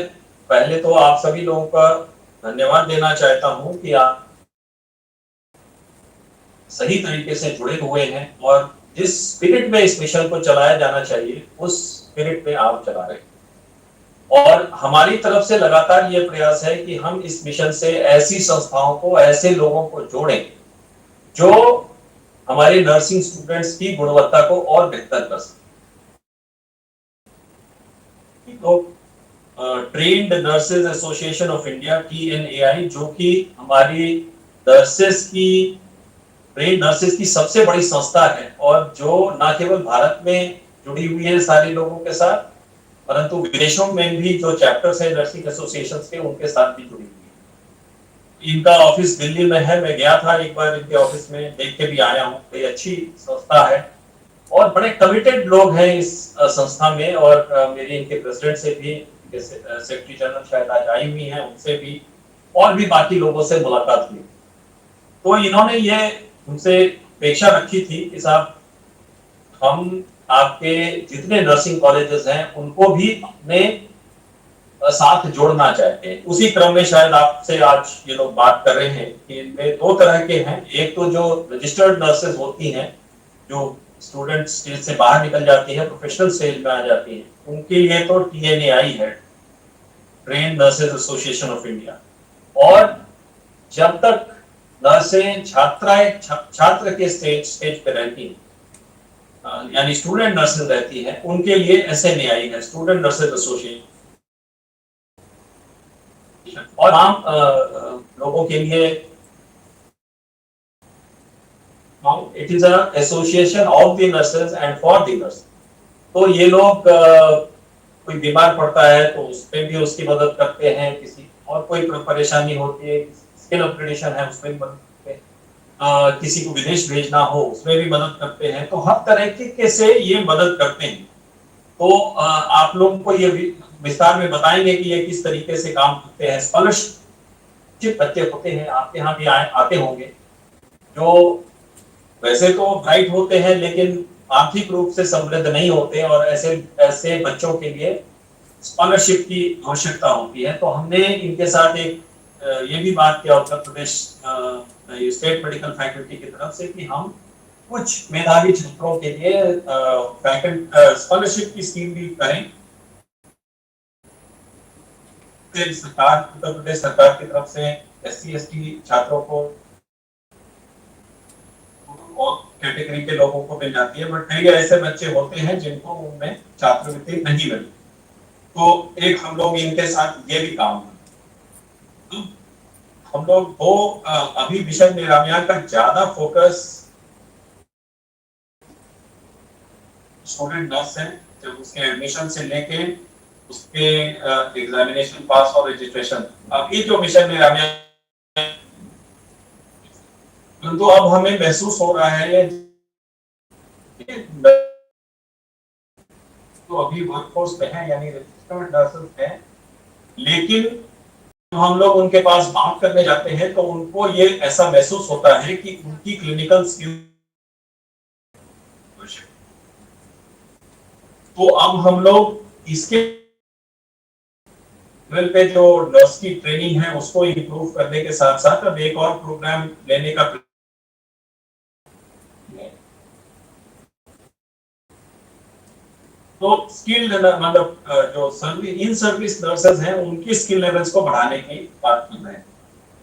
पहले तो आप सभी लोगों का धन्यवाद देना चाहता हूं कि आप सही तरीके से जुड़े हुए हैं और जिस स्पिरिट में इस मिशन को चलाया जाना चाहिए उस स्पिरिट में आप चला रहे हैं। और हमारी तरफ से लगातार ये प्रयास है कि हम इस मिशन से ऐसी संस्थाओं को, ऐसे लोगों को जोड़ें जो हमारे नर्सिंग स्टूडेंट्स की गुणवत्ता को और बेहतर कर सके। तो trained nurses association of India TNAI जो कि हमारी नर्सेज की ट्रेन्ड नर्सेज की सबसे बड़ी संस्था है और जो न केवल भारत में जुड़ी हुई है सारे लोगों के साथ परंतु विदेशों में भी जो चैप्टर्स है नर्सिंग एसोसिएशंस के उनके साथ भी जुड़ी हुई है। इनका ऑफिस दिल्ली में है। मैं गया था एक बार इनके ऑफिस में, देख के भी आया हूँ। ये अच्छी संस्था है और बड़े कमिटेड लोग हैं इस संस्था में और मेरी इनके प्रेसिडेंट से भी, सेक्रेटरी जनरल शायद आज आई हुई हैं, उनसे भी और भी बाकी लोगों से मुलाकात हुई। तो इन्होंने ये उनसे अपेक्षा रखी थी कि साहब हम आपके जितने नर्सिंग कॉलेजेस हैं उनको भी अपने साथ जोड़ना चाहते हैं। उसी क्रम में शायद आपसे आज ये लोग बात कर रहे हैं कि इनमें दो तरह के हैं। एक तो जो रजिस्टर्ड नर्सेज होती हैं जो स्टूडेंट स्टेज से बाहर निकल जाती है, प्रोफेशनल स्टेज में आ जाती है, उनके लिए तो TNAI है, trained nurses association of India. और जब तक नर्सें छात्र के स्टेज पे रहती हैं यानी स्टूडेंट नर्सेज रहती है, उनके लिए SNAI है, स्टूडेंट नर्सेज एसोसिएशन। और आम लोगों के लिए it is a association of the nurses and for the nurse. तो ये लोग कोई बीमार पड़ता है तो उसमें भी उसकी मदद करते हैं, किसी और कोई परेशानी होती है, स्किल अपग्रेडेशन है उसमें भी मदद करते हैं, किसी को विदेश भेजना हो उसमें भी मदद करते हैं। तो हर तरह से ये मदद करते हैं। तो आप लोगों को ये विस्तार में बताएंगे कि ये किस तरीके से काम करते हैं। स्कॉलरशिप बच्चे होते हैं, आपके यहाँ भी आते होंगे, जो वैसे तो ब्राइट होते हैं लेकिन आर्थिक रूप से समृद्ध नहीं होते और ऐसे बच्चों के लिए स्कॉलरशिप की आवश्यकता होती है। तो हमने इनके साथ एक ये भी बात किया Uttar Pradesh state medical faculty की तरफ से कि हम कुछ मेधावी छात्रों के लिए स्कॉलरशिप की स्कीम भी करें। सरकार, उत्तर प्रदेश सरकार की तरफ से SC/ST छात्रों को कैटेगरी के लोगों को मिल जाती है, बट कई ऐसे बच्चे होते हैं जिनको उनमें छात्रवृत्ति नहीं मिलती। तो एक हम लोग इनके साथ ये भी काम करते हैं। हम लोग वो अभी मिशन निरामया का ज्यादा फोकस स्टूडेंट नर्स है, जब उसके एडमिशन से लेके उसके एग्जामिनेशन पास और रजिस्ट्रेशन, अभी जो मिशन निरामया परंतु अब हमें महसूस हो रहा है तो अभी वर्कफोर्स में है यानी रजिस्टर्ड नर्सेस हैं, लेकिन हम लोग उनके पास बात करने जाते हैं तो उनको ये ऐसा महसूस होता है कि उनकी क्लिनिकल स्किल, तो अब हम लोग इसके लेवल पे जो नर्स की ट्रेनिंग है उसको इम्प्रूव करने के साथ साथ अब एक और प्रोग्राम लेने का, तो स्किल्ड मतलब जो सर्विस इन सर्विस नर्सेज हैं उनकी स्किल लेवल्स को बढ़ाने की बात की है।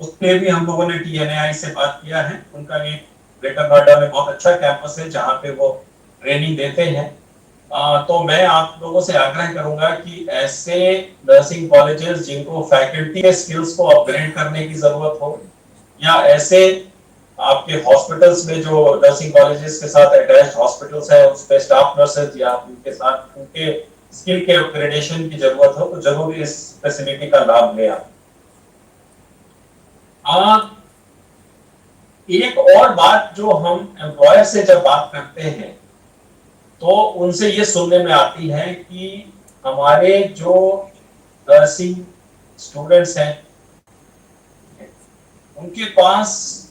उसके भी हम लोगों ने टीएनएआई से बात किया है। उनका एक ग्रेटर नोएडा में बहुत अच्छा कैंपस है जहां पे वो ट्रेनिंग देते हैं। तो मैं आप लोगों से आग्रह करूंगा कि ऐसे नर्सिंग कॉलेजेस जिनको फैकल्टी के स्किल्स को अपग्रेड करने की जरूरत हो, या ऐसे आपके हॉस्पिटल्स में जो नर्सिंग कॉलेजेस के साथ अटैच्ड हॉस्पिटल्स है उसमें स्टाफ नर्सेज या उनके साथ उनके स्किल के अपग्रेडेशन की जरूरत हो तो जरूर इस फैसिलिटी का लाभ लें आप। एक और बात जो हम एम्प्लॉयर से जब बात करते हैं तो उनसे ये सुनने में आती है कि हमारे जो नर्सिंग स्टूडेंट्स हैं उनके पास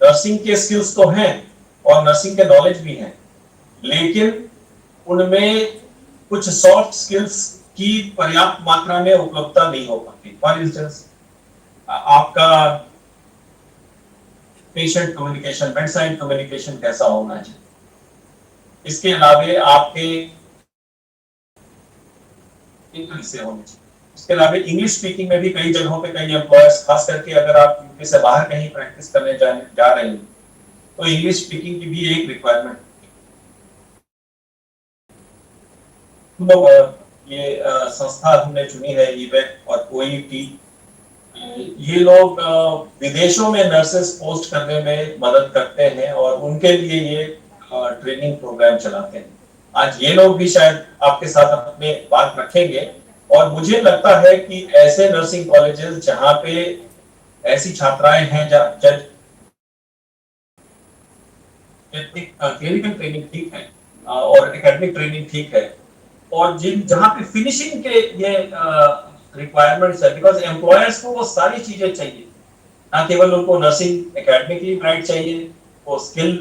नर्सिंग के स्किल्स तो हैं और नर्सिंग के नॉलेज भी हैं, लेकिन उनमें कुछ सॉफ्ट स्किल्स की पर्याप्त मात्रा में उपलब्धता नहीं हो पाती। फॉर इंस्टेंस आपका patient communication, bed side communication कैसा होना चाहिए, इसके अलावे आपके से होने चाहिए। इसके अलावा इंग्लिश स्पीकिंग में भी कई जगहों पे कई एम्प्लॉयर्स, खास करके अगर आप यूपी से बाहर कहीं प्रैक्टिस करने जा रहे हैं तो इंग्लिश स्पीकिंग की भी एक रिक्वायरमेंट। ये संस्था हमने चुनी है ईबेक और ओईटी, ये लोग विदेशों में नर्सेस पोस्ट करने में मदद करते हैं और उनके लिए ये ट्रेनिंग प्रोग्राम चलाते हैं। आज ये लोग भी शायद आपके साथ अपने बात रखेंगे और मुझे लगता है कि ऐसे नर्सिंग कॉलेजेस जहां पे ऐसी छात्राएं हैं क्लिनिकल ट्रेनिंग ठीक है और एकेडमिक ट्रेनिंग ठीक है और जिन जहां पे फिनिशिंग के ये रिक्वायरमेंट्स है, बिकॉज एम्प्लॉयर्स को वो सारी चीजें चाहिए, ना केवल उनको नर्सिंग एकेडमिकली ब्राइट चाहिए, वो स्किल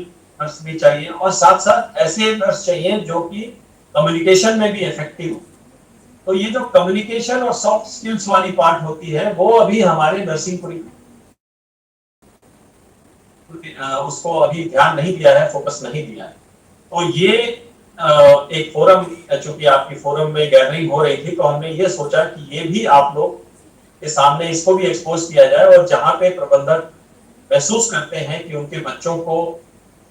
नर्स भी चाहिए और साथ साथ ऐसे नर्स चाहिए जो कि कम्युनिकेशन में भी इफेक्टिव हो। तो ये जो कम्युनिकेशन और सॉफ्ट स्किल्स वाली पार्ट होती है वो अभी हमारे नर्सिंग उसको अभी ध्यान नहीं दिया है, फोकस नहीं दिया है। तो ये एक फोरम, चूंकि आपकी फोरम में गैदरिंग हो रही थी तो हमने ये सोचा कि ये भी आप लोग के सामने इसको भी एक्सपोज किया जाए और जहां पे प्रबंधक महसूस करते हैं कि उनके बच्चों को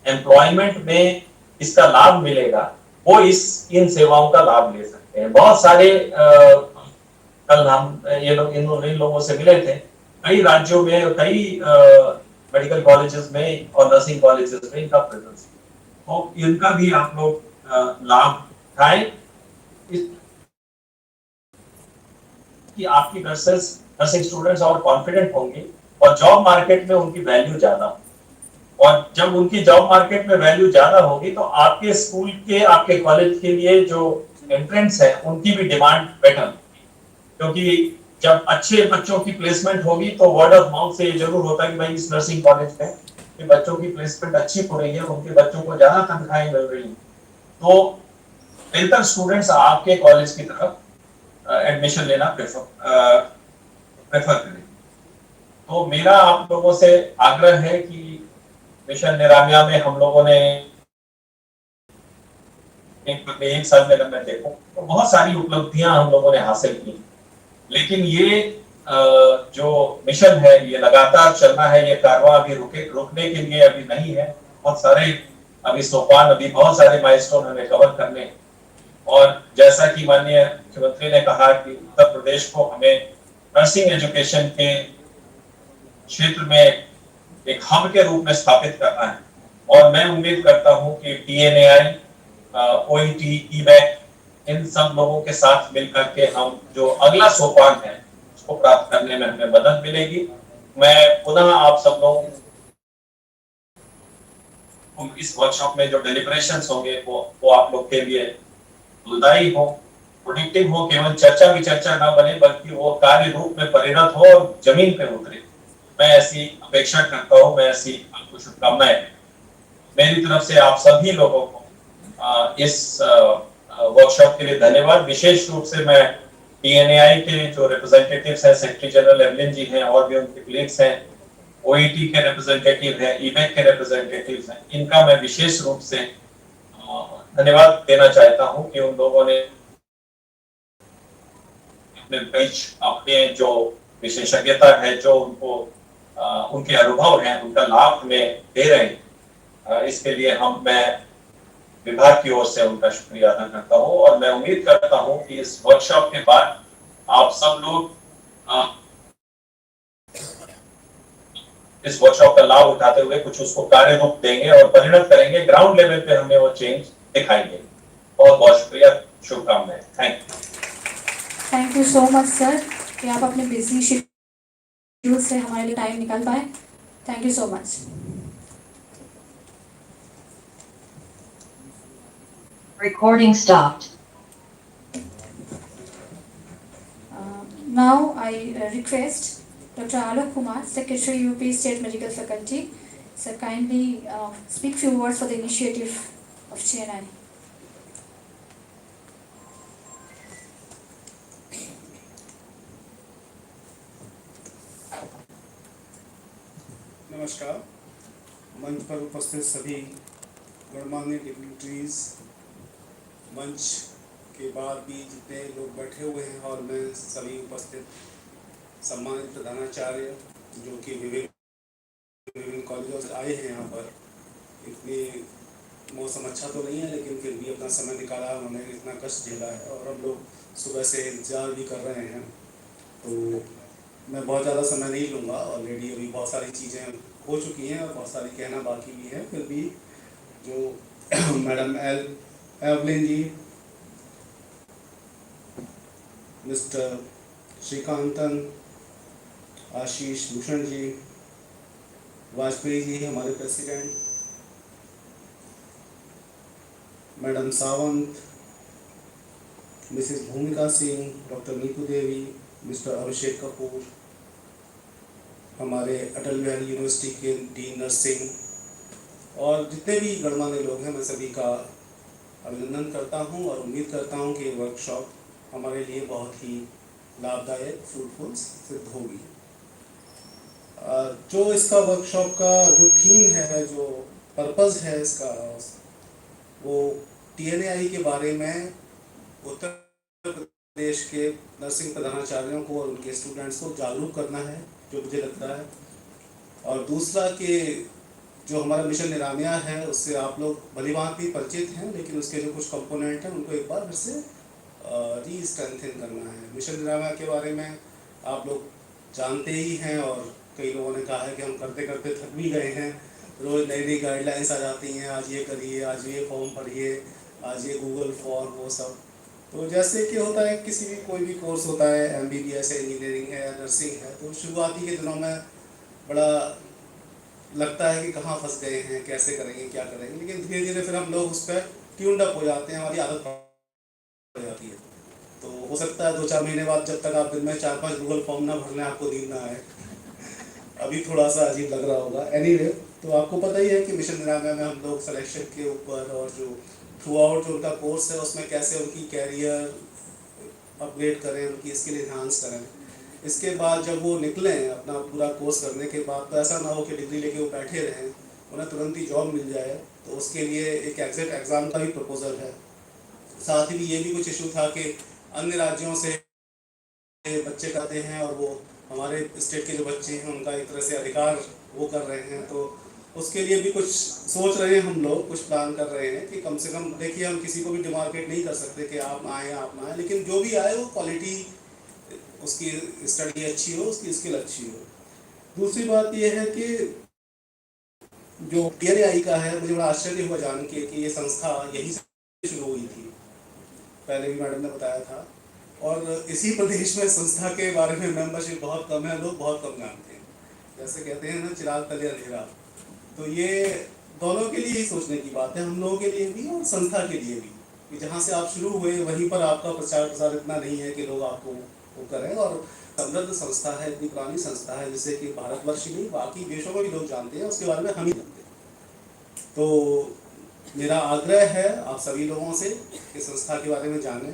एम्प्लॉयमेंट में इसका लाभ मिलेगा वो इन सेवाओं का लाभ ले सकते हैं। बहुत सारे कल हम ये लोग इन लोगों से मिले थे, कई राज्यों में कई मेडिकल कॉलेजेस में और नर्सिंग कॉलेजेस में इनका प्रेजेंस, तो इनका भी आप लोग लाभ उठाएं कि आपकी नर्सिंग स्टूडेंट्स और कॉन्फिडेंट होंगे और जॉब मार्केट में उनकी वैल्यू ज्यादा, और जब उनकी जॉब मार्केट में वैल्यू ज्यादा होगी तो आपके स्कूल के, आपके कॉलेज के लिए जो एंट्रेंस है उनकी भी डिमांड बेटर, क्योंकि जब अच्छे बच्चों की प्लेसमेंट होगी तो वर्ड ऑफ माउथ से ये जरूर होता है कि भाई इस नर्सिंग कॉलेज में कि बच्चों की प्लेसमेंट अच्छी हो रही है, उनके बच्चों को ज्यादा तनख्वाहें मिल रही है, तो बेहतर स्टूडेंट्स आपके कॉलेज की तरफ एडमिशन लेना प्रेफर करें। तो मेरा आप लोगों से आग्रह है कि मिशन निरामिया में हम लोगों ने एक साल में अगर मैं देखूं तो बहुत सारी उपलब्धियां हम लोगों ने हासिल की, लेकिन ये जो मिशन है ये लगातार चलना है, ये कारवां अभी रुकने के लिए अभी नहीं है। बहुत सारे अभी सोपान, अभी बहुत सारे माइलस्टोन हमें कवर करने, और जैसा कि माननीय मुख्यमंत्री ने कहा कि उत्तर प्रदेश को हमें नर्सिंग एजुकेशन के क्षेत्र में एक हब के रूप में स्थापित करना है, और मैं उम्मीद करता हूं कि टीएनएआई, ओईटी, ईबैक, इन सब लोगों के साथ मिलकर के हम जो अगला सोपान है उसको प्राप्त करने में हमें मदद मिलेगी। मैं पुनः आप सब लोग इस वर्कशॉप में जो डेलिब्रेशंस होंगे वो आप लोग के लिए फलदायी हो, प्रोडक्टिव हो, केवल चर्चा की चर्चा ना बने बल्कि वो कार्य रूप में परिणत हो और जमीन पे उतरे। मैं ऐसी अपेक्षा करता हूँ, मैं ऐसी आपको शुभकामनाएं। मेरी तरफ से आप सभी लोगों को इस वर्कशॉप के लिए धन्यवाद। विशेष रूप से मैं टीएनएआई के जो रिप्रेजेंटेटिव्स हैं, सेक्रेटरी जनरल एवलिन जी हैं और भी उनके कलीग्स हैं, ओईटी के रिप्रेजेंटेटिव हैं, ईबेक के रिप्रेजेंटेटिव्स हैं, इनका मैं विशेष रूप से धन्यवाद देना चाहता हूं कि उन लोगों ने अपने बीच अपने जो विशेषज्ञता है, जो उनको उनके अनुभव हैं, उनका लाभ में दे रहे हैं। इसके लिए मैं विभाग की ओर से उनका शुक्रिया अदा करता हूं और मैं उम्मीद करता हूं कि इस वर्कशॉप के बाद आप सब लोग इस वर्कशॉप का लाभ उठाते हुए कुछ उसको कार्य रूप देंगे और परिणत करेंगे, ग्राउंड लेवल पे हमें वो चेंज दिखाएंगे। बहुत बहुत शुक्रिया, शुभकामनाएं। Thank you so much sir कि आप अपने बिजी शेड्यूल से हमारे लिए टाइम निकाल पाए। Thank you so much. Recording stopped. Now I request Dr. Alok Kumar, Secretary UP State Medical Faculty, sir, kindly speak few words for the initiative of CNI. नमस्कार। मंच पर उपस्थित सभी गणमान्य डिग्निटरीज, मंच के बाद भी जितने लोग बैठे हुए हैं और मैं सभी उपस्थित सम्मानित प्रधानाचार्य जो कि विभिन्न कॉलेजों से आए हैं यहाँ पर। इतनी मौसम अच्छा तो नहीं है लेकिन फिर भी अपना समय निकाला, उन्होंने इतना कष्ट झेला है और हम लोग सुबह से इंतजार भी कर रहे हैं। तो मैं बहुत ज़्यादा समय नहीं लूँगा, ऑलरेडी अभी बहुत सारी चीज़ें हो चुकी हैं और बहुत सारी कहना बाकी भी है। फिर भी जो मैडम एवलिन जी, मिस्टर श्रीकांतन, आशीष भूषण जी, वाजपेयी जी हमारे प्रेसिडेंट, मैडम सावंत, मिसेस भूमिका सिंह, डॉक्टर नीतू देवी, मिस्टर अभिषेक कपूर, हमारे अटल बिहारी यूनिवर्सिटी के डीन नर्सिंग और जितने भी गणमान्य लोग हैं, मैं सभी का अभिनंदन करता हूं और उम्मीद करता हूं कि वर्कशॉप हमारे लिए बहुत ही लाभदायक, फ्रूटफुल सिद्ध होगी। जो इसका वर्कशॉप का जो थीम है, जो पर्पस है इसका, वो टीएनएआई के बारे में उत्तर प्रदेश के नर्सिंग प्रधानाचार्यों को और उनके स्टूडेंट्स को जागरूक करना है, जो मुझे लगता है। और दूसरा कि जो हमारा मिशन निरामया है उससे आप लोग भलीभांति परिचित हैं, लेकिन उसके जो कुछ कंपोनेंट हैं उनको एक बार फिर से री स्ट्रेंथन करना है। मिशन निरामया के बारे में आप लोग जानते ही हैं और कई लोगों ने कहा है कि हम करते करते थक भी गए हैं। रोज़ नई नई गाइडलाइंस आ जाती हैं, आज ये करिए, आज ये फॉर्म भरिए, आज ये गूगल फॉर्म, वो सब। तो जैसे कि होता है किसी भी कोई भी कोर्स होता है, एमबीबीएस है, इंजीनियरिंग है, नर्सिंग है, तो शुरुआती के दिनों में बड़ा लगता है कि कहाँ फंस गए हैं, कैसे करेंगे, क्या करेंगे, लेकिन धीरे धीरे फिर हम लोग उस पर ट्यून्ड अप हो जाते हैं, हमारी आदत पड़ जाती है। तो हो सकता है 2-4 महीने बाद जब तक आप दिन में 4-5 गूगल फॉर्म ना भर लें, आपको नींद ना आए। अभी थोड़ा सा अजीब लग रहा होगा। एनीवे, तो आपको पता ही है कि मिशन निरामया में हम लोग सिलेक्शन के ऊपर और जो थ्रू आउट जो उनका कोर्स है उसमें कैसे उनकी कैरियर अपग्रेड करें, उनकी स्किल इन्हांस करें। इसके बाद जब वो निकलें अपना पूरा कोर्स करने के बाद, तो ऐसा ना हो कि डिग्री लेके वो बैठे रहें, उन्हें तुरंत ही जॉब मिल जाए। तो उसके लिए एक एग्जिट एग्ज़ाम का भी प्रपोजल है। साथ ही ये भी कुछ इशू था कि अन्य राज्यों से बच्चे करते हैं और वो हमारे स्टेट के जो बच्चे हैं उनका एक तरह से अधिकार वो कर रहे हैं। तो उसके लिए भी कुछ सोच रहे हैं हम लोग, कुछ प्लान कर रहे हैं कि कम से कम, देखिए हम किसी को भी डिमार्केट नहीं कर सकते कि आप आएँ आप ना आएँ, लेकिन जो भी आए वो क्वालिटी, उसकी स्टडी अच्छी हो, उसकी स्किल अच्छी हो। दूसरी बात यह है कि जो टीएनएआई का है, मुझे बड़ा आश्चर्य हुआ जान के कि ये संस्था यहीं से शुरू हुई थी, पहले भी मैडम ने बताया था। और इसी प्रदेश में संस्था के बारे में मेंबरशिप बहुत कम है, लोग बहुत कम जानते हैं। जैसे कहते हैं ना, चिराग तले अंधेरा। तो ये दोनों के लिए ही सोचने की बात है, हम लोगों के लिए भी और संस्था के लिए भी। कि जहाँ से आप शुरू हुए वहीं पर आपका प्रचार प्रसार इतना नहीं है कि लोग आपको वो करें। और समृद्ध संस्था है, इतनी पुरानी संस्था है जिसे कि भारतवर्ष ही नहीं बाकी देशों में भी लोग जानते हैं, उसके बारे में हम ही जानते हैं। तो मेरा आग्रह है आप सभी लोगों से कि संस्था के बारे में जानें,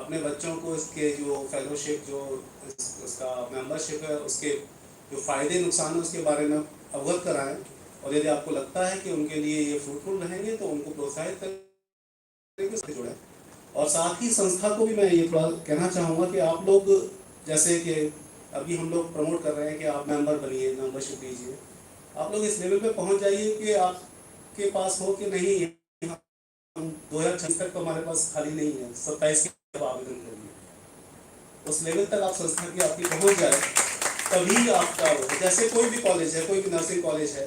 अपने बच्चों को इसके जो फेलोशिप जो उसका मेंबरशिप है उसके जो फ़ायदे नुकसान है उसके बारे में अवगत कराएं। और यदि आपको लगता है कि उनके लिए ये फ्रूटफुल रहेंगे तो उनको प्रोत्साहित करें कि जुड़ें। और साथ ही संस्था को भी मैं ये थोड़ा कहना चाहूँगा कि आप लोग जैसे कि अभी हम लोग प्रमोट कर रहे हैं कि आप मेंबर बनिए, मेंबरशिप लीजिए, आप लोग इस लेवल पे पहुंच जाइए कि आपके पास हो कि नहीं 2026 तक तो हमारे पास खाली नहीं है, 27 के अब आवेदन करिए। उस लेवल तक आप संस्था की आपकी पहुंच जाए तभी आपका जैसे कोई भी कॉलेज है, कोई भी नर्सिंग कॉलेज है,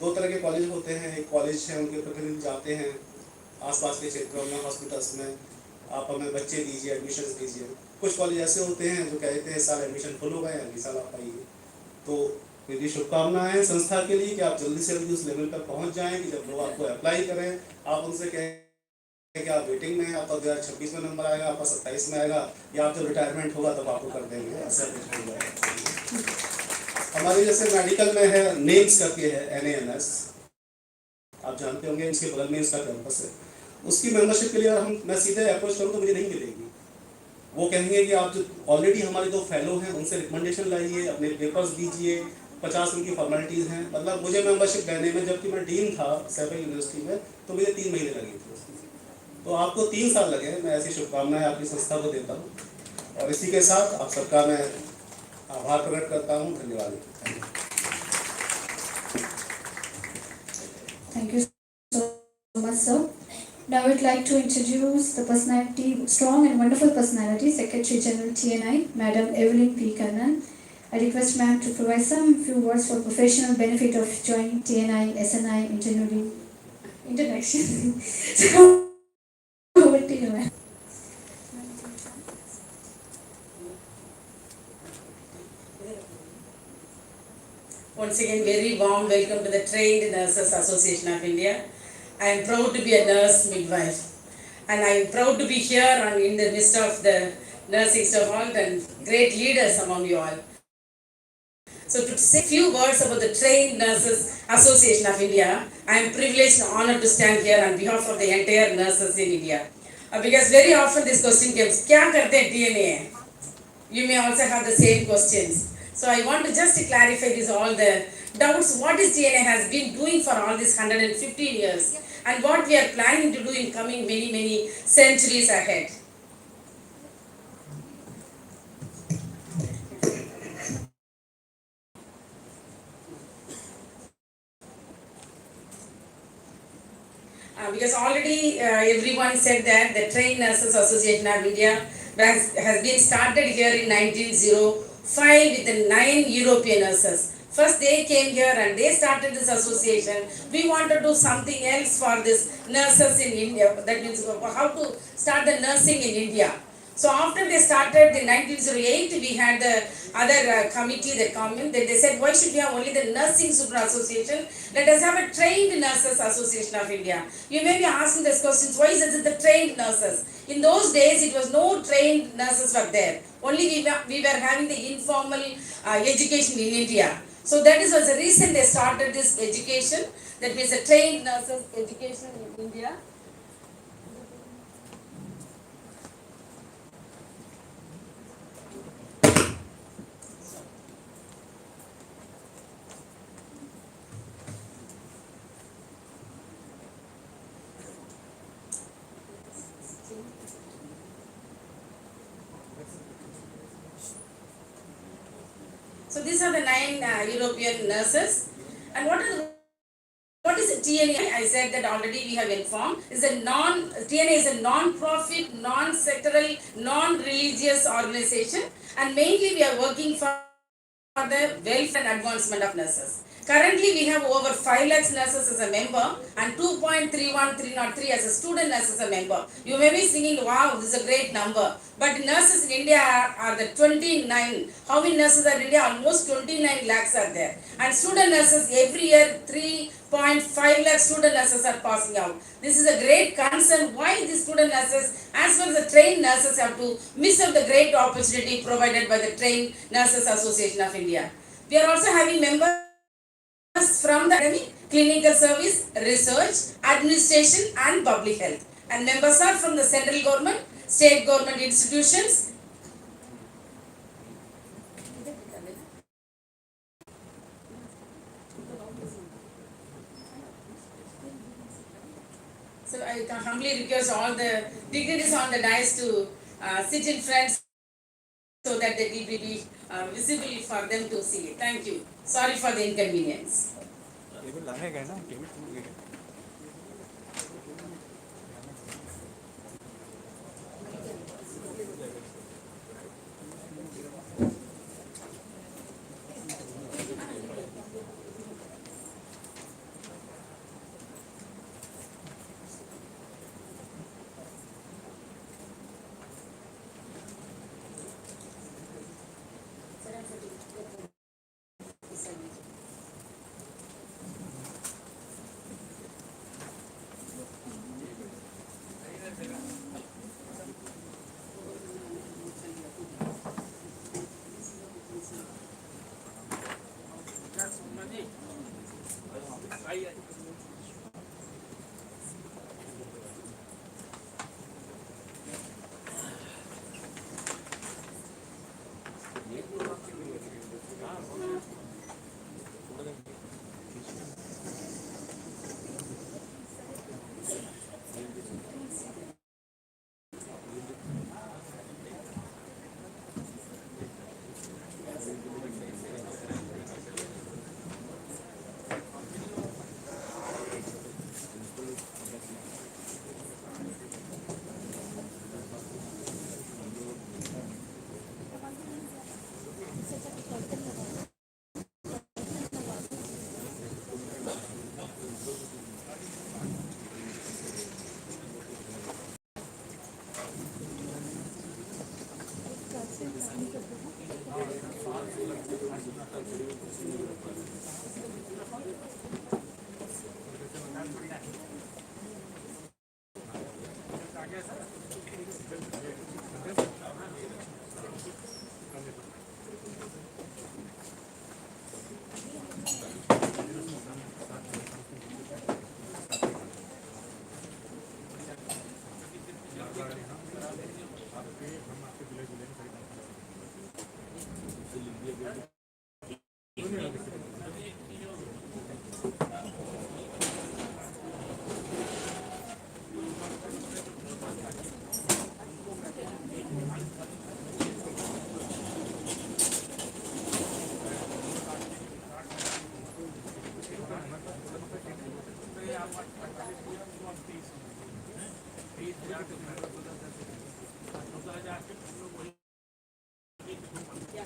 दो तरह के कॉलेज होते हैं। एक कॉलेज है उनके प्रतिनिधि जाते हैं आसपास के क्षेत्रों में, हॉस्पिटल्स में, आप हमें बच्चे दीजिए, एडमिशन दीजिए। कुछ कॉलेज ऐसे होते हैं जो कहते हैं साल एडमिशन फुल हो गए, अगले साल आप आइए। तो मेरी शुभकामनाएं हैं संस्था के लिए कि आप जल्दी से जल्दी उस लेवल पर पहुंच जाएं कि जब लोग आपको अप्लाई करें आप उनसे कहें कि आप वेटिंग में हैं, आपका 2026 में नंबर आएगा, आपका 27 में आएगा, या आप जब रिटायरमेंट होगा तब आपको कर देंगे, ऐसा कुछ हो जाएगा। हमारे जैसे मेडिकल में है नेम्स करके है NAMS, आप जानते होंगे, इसके बगल में इसका कैंपस है। उसकी मेंबरशिप के लिए अगर मैं सीधे अप्रोच करूँ तो मुझे नहीं मिलेगी। वो कहेंगे कि आप जो ऑलरेडी हमारे 2 फेलो हैं उनसे रिकमेंडेशन लाइए, अपने पेपर्स दीजिए, 50 उनकी फॉर्मेलिटीज़ हैं। मतलब मुझे मेंबरशिप लेने में, जबकि मैं डीन था सैफल यूनिवर्सिटी में, तो मुझे 3 महीने लगे थे। तो आपको 3 साल लगे। मैं ऐसी शुभकामनाएं आपकी संस्था को देता हूँ और इसी के साथ आप सबका मैं आभार प्रकट करता हूँ। धन्यवाद। Thank you so much, sir. Now I would like to introduce the personality, strong and wonderful personality, Secretary General TNI, Madam Evelyn P. Kannan. I request ma'am to provide some few words for professional benefit of joining TNI, SNI, interaction. So, over to you, ma'am. Once again, very warm welcome to the Trained Nurses Association of India. I am proud to be a nurse midwife, and I am proud to be here and in the midst of the nursing staff and great leaders among you all. So to say a few words about the Trained Nurses Association of India, I am privileged and honored to stand here on behalf of the entire nurses in India. Because very often this question comes, क्या करते हैं TNA? You may also have the same questions. So I want to just clarify this all the doubts. What is TNA has been doing for all these 115 years and what we are planning to do in coming many centuries ahead. Because already everyone said that the Trained Nurses Association of India has been started here in 1905 with the 9 European nurses. First they came here and they started this association. We want to do something else for this nurses in India. That means how to start the nursing in India. So after they started in 1908, we had the other committee that come in. They said, why should we have only the Nursing Super Association? Let us have a Trained Nurses Association of India. You may be asking these questions, why is it the trained nurses? In those days, it was no trained nurses were there. Only we were having the informal education in India. So that is was the reason they started this education. That means the trained nurses education in India. So these are the 9 European nurses. And what is TNA? I said that already we have informed. TNA is a non-profit, non-sectoral, non-religious organization, and mainly we are working for the welfare and advancement of nurses. Currently, we have over 5 lakhs nurses as a member and 2.31303 as a student nurse as a member. You may be thinking, wow, this is a great number. But nurses in India are the 29. How many nurses are in India? Almost 29 lakhs are there. And student nurses, every year 3.5 lakh student nurses are passing out. This is a great concern. Why these student nurses, as well as the trained nurses, have to miss out the great opportunity provided by the Trained Nurses Association of India. We are also having members from the academy, clinical service, research, administration and public health. And members are from the central government, state government institutions. So I humbly request all the dignitaries on the dais to sit in front so that it will be visible for them to see. Thank you. Sorry for the inconvenience.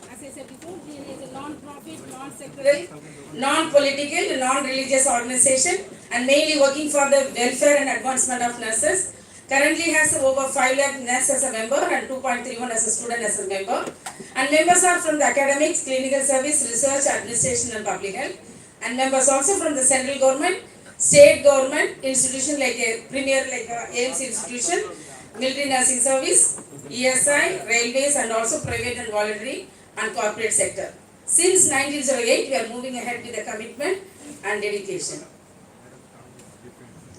As I said before, DNA is a non-profit, non-sectoral, non-political, non-religious organization and mainly working for the welfare and advancement of nurses. Currently has over 5 lakh nurses as a member and 2.31 as a student as a member. And members are from the academics, clinical service, research, administration and public health. And members also from the central government, state government institution like a premier like a AMC institution, military nursing service, ESI, railways and also private and voluntary and corporate sector. Since 1908, we are moving ahead with the commitment and dedication.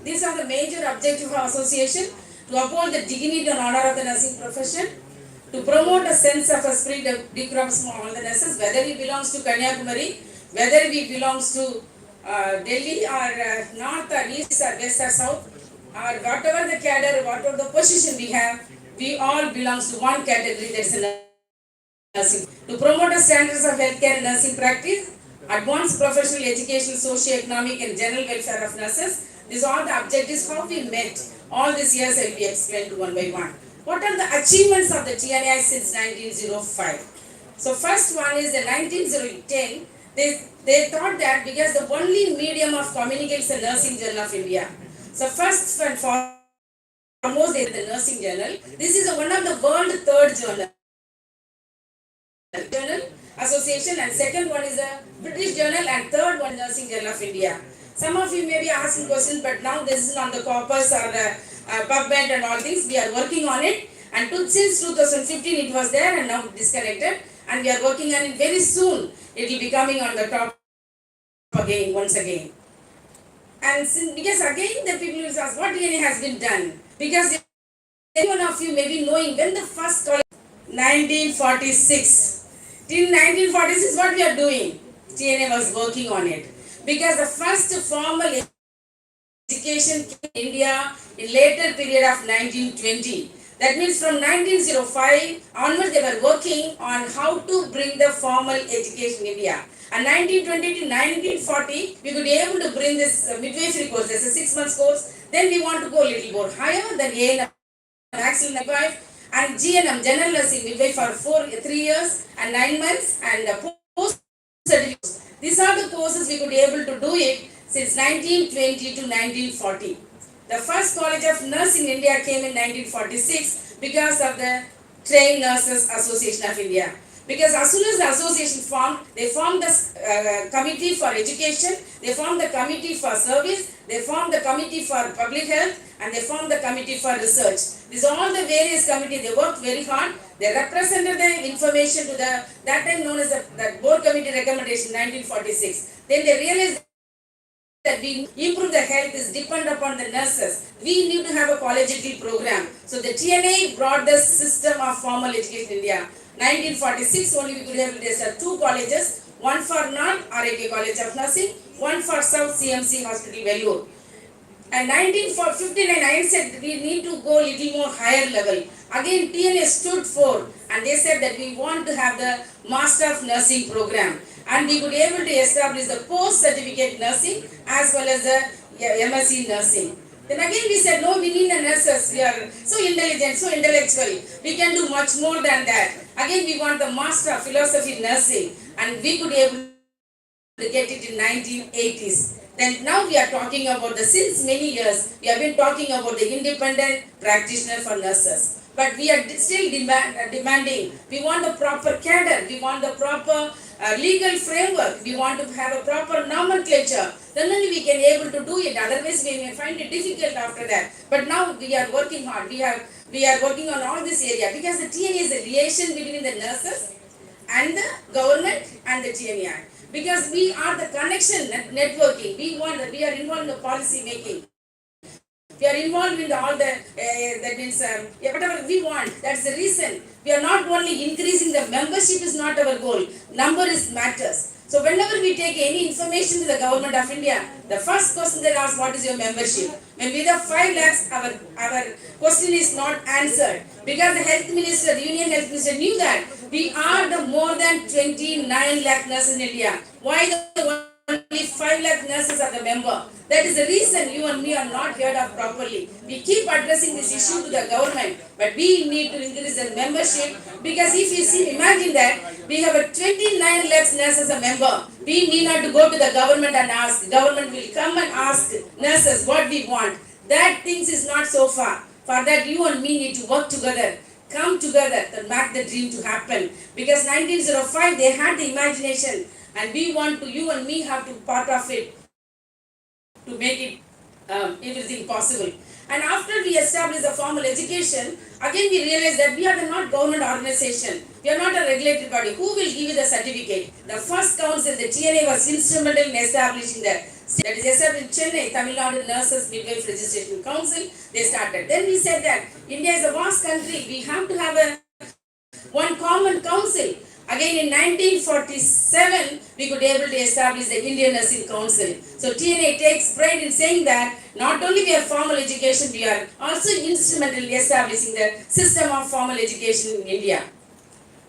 These are the major objectives of our association: to uphold the dignity and honor of the nursing profession, to promote a sense of a spirit of decorum among all the nurses, whether it belongs to Kanyakumari, whether it belongs to Delhi or north or east or west or south, or whatever the cadre, whatever the position we have, we all belongs to one category, that is a nursing. To promote the standards of healthcare and nursing practice, advance professional education, socio-economic and general welfare of nurses. These are the objectives how we met. All these years I will be explained one by one. What are the achievements of the TNI since 1905? So first one is the 1910, They thought that because the only medium of communication is the Nursing Journal of India. So first and foremost, they the Nursing Journal. This is one of the world third journal association, and second one is the British Journal, and third one Nursing Journal of India. Some of you may be asking questions, but now this is on the corpus or the PubMed and all things. We are working on it, and since 2015 it was there, and now disconnected, and we are working on it very soon. It will be coming on the top again, once again. And because again the people will ask what DNA has been done, because any one of you may be knowing when the first college 1946 till 1946 what we are doing, TNA was working on it, because the first formal education came in India in later period of 1920. That means from 1905 onwards they were working on how to bring the formal education in India. And 1920 to 1940 we could be able to bring this midwifery course. There's a 6 months course. Then we want to go a little more higher than A&M Axel midwife and GNM general nursing midwife for 3 years and 9 months, and post certificate. These are the courses we could be able to do it since 1920 to 1940. The first college of nursing in India came in 1946 because of the Trained Nurses Association of India. Because as soon as the association formed, they formed the committee for education, they formed the committee for service, they formed the committee for public health, and they formed the committee for research. These are all the various committees. They worked very hard. They represented the information to the that time known as the board committee recommendation 1946. Then they realized that we improve the health is depend upon the nurses. We need to have a collegiate program. So the TNA brought the system of formal education in India. 1946 only we could have there 2 colleges, one for North RAK College of Nursing, one for South CMC Hospital Vellore. And 1959 I said we need to go little more higher level. Again TNA stood for, and they said that we want to have the Master of Nursing program, and we could be able to establish the post certificate nursing as well as the MSc nursing. Then again we said no, we need the nurses. We are so intelligent, so intellectual. We can do much more than that. Again we want the Master of Philosophy nursing, and we could be able to get it in 1980s. Then now we are talking about since many years we have been talking about the independent practitioner for nurses. But we are still demanding, we want the proper cadre, we want the proper legal framework, we want to have a proper nomenclature. Then only we can able to do it. Otherwise we may find it difficult after that. But now we are working hard. We are working on all this area, because the TNA is a relation between the nurses and the government and the TNI. Because we are the connection networking. We are involved in the policy making. We are involved in all the that means whatever we want. That's the reason we are not only increasing the membership is not our goal. Number is matters. So whenever we take any information to the government of India, the first question they ask, what is your membership? When we have 5 lakhs, our question is not answered, because the health minister, the union health minister knew that we are the more than 29 lakh nurses in India. Why the only 5 lakh nurses are the member? That is the reason you and me are not heard of properly. We keep addressing this issue to the government, but we need to increase the membership, because if you see, imagine that we have a 29 lakhs nurses a member. We need not to go to the government and ask. Government will come and ask nurses what we want. That things is not so far. For that you and me need to work together. Come together to make the dream to happen. Because 1905 they had the imagination, and we want to, you and me have to part of it to make it everything possible. And after we establish the formal education, again we realize that we are not government organization. We are not a regulated body. Who will give you the certificate? The first council, the TNA, was instrumental in establishing that. That is established in Chennai, Tamil Nadu Nurses Midwife Registration Council. They started. Then we said that India is a vast country. We have to have one common council. Again in 1947, we could be able to establish the Indian Nursing Council. So TNA takes pride in saying that not only we have formal education, we are also instrumental in establishing the system of formal education in India.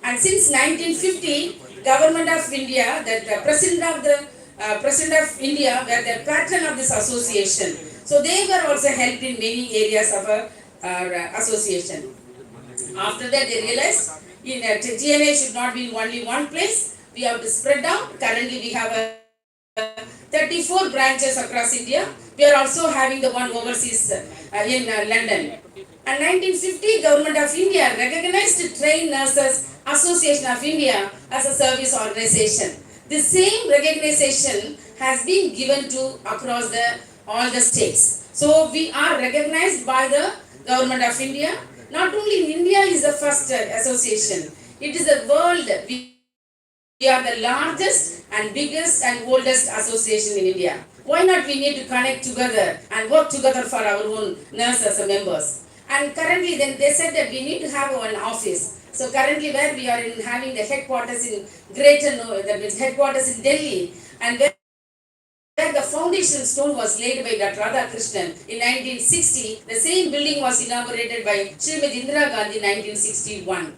And since 1950, Government of India, the President of India were the patron of this association. So they were also helped in many areas of our association. After that, they realized TNA should not be in only one place. we have to spread out. Currently we have 34 branches across India. We are also having the one overseas in London. And 1950, Government of India recognized Trained Nurses Association of India as a service organization. The same recognition has been given to across all the states. So we are recognized by the Government of India. Not only in India is the first association, it is the world. We are the largest and biggest and oldest association in India. Why not we need to connect together and work together for our own nurses as members? And currently then they said that we need to have one office. So currently where we are having the headquarters in that means headquarters in Delhi, and where the foundation stone was laid by Dr. Radhakrishnan in 1960, the same building was inaugurated by Srimati Indira Gandhi in 1961.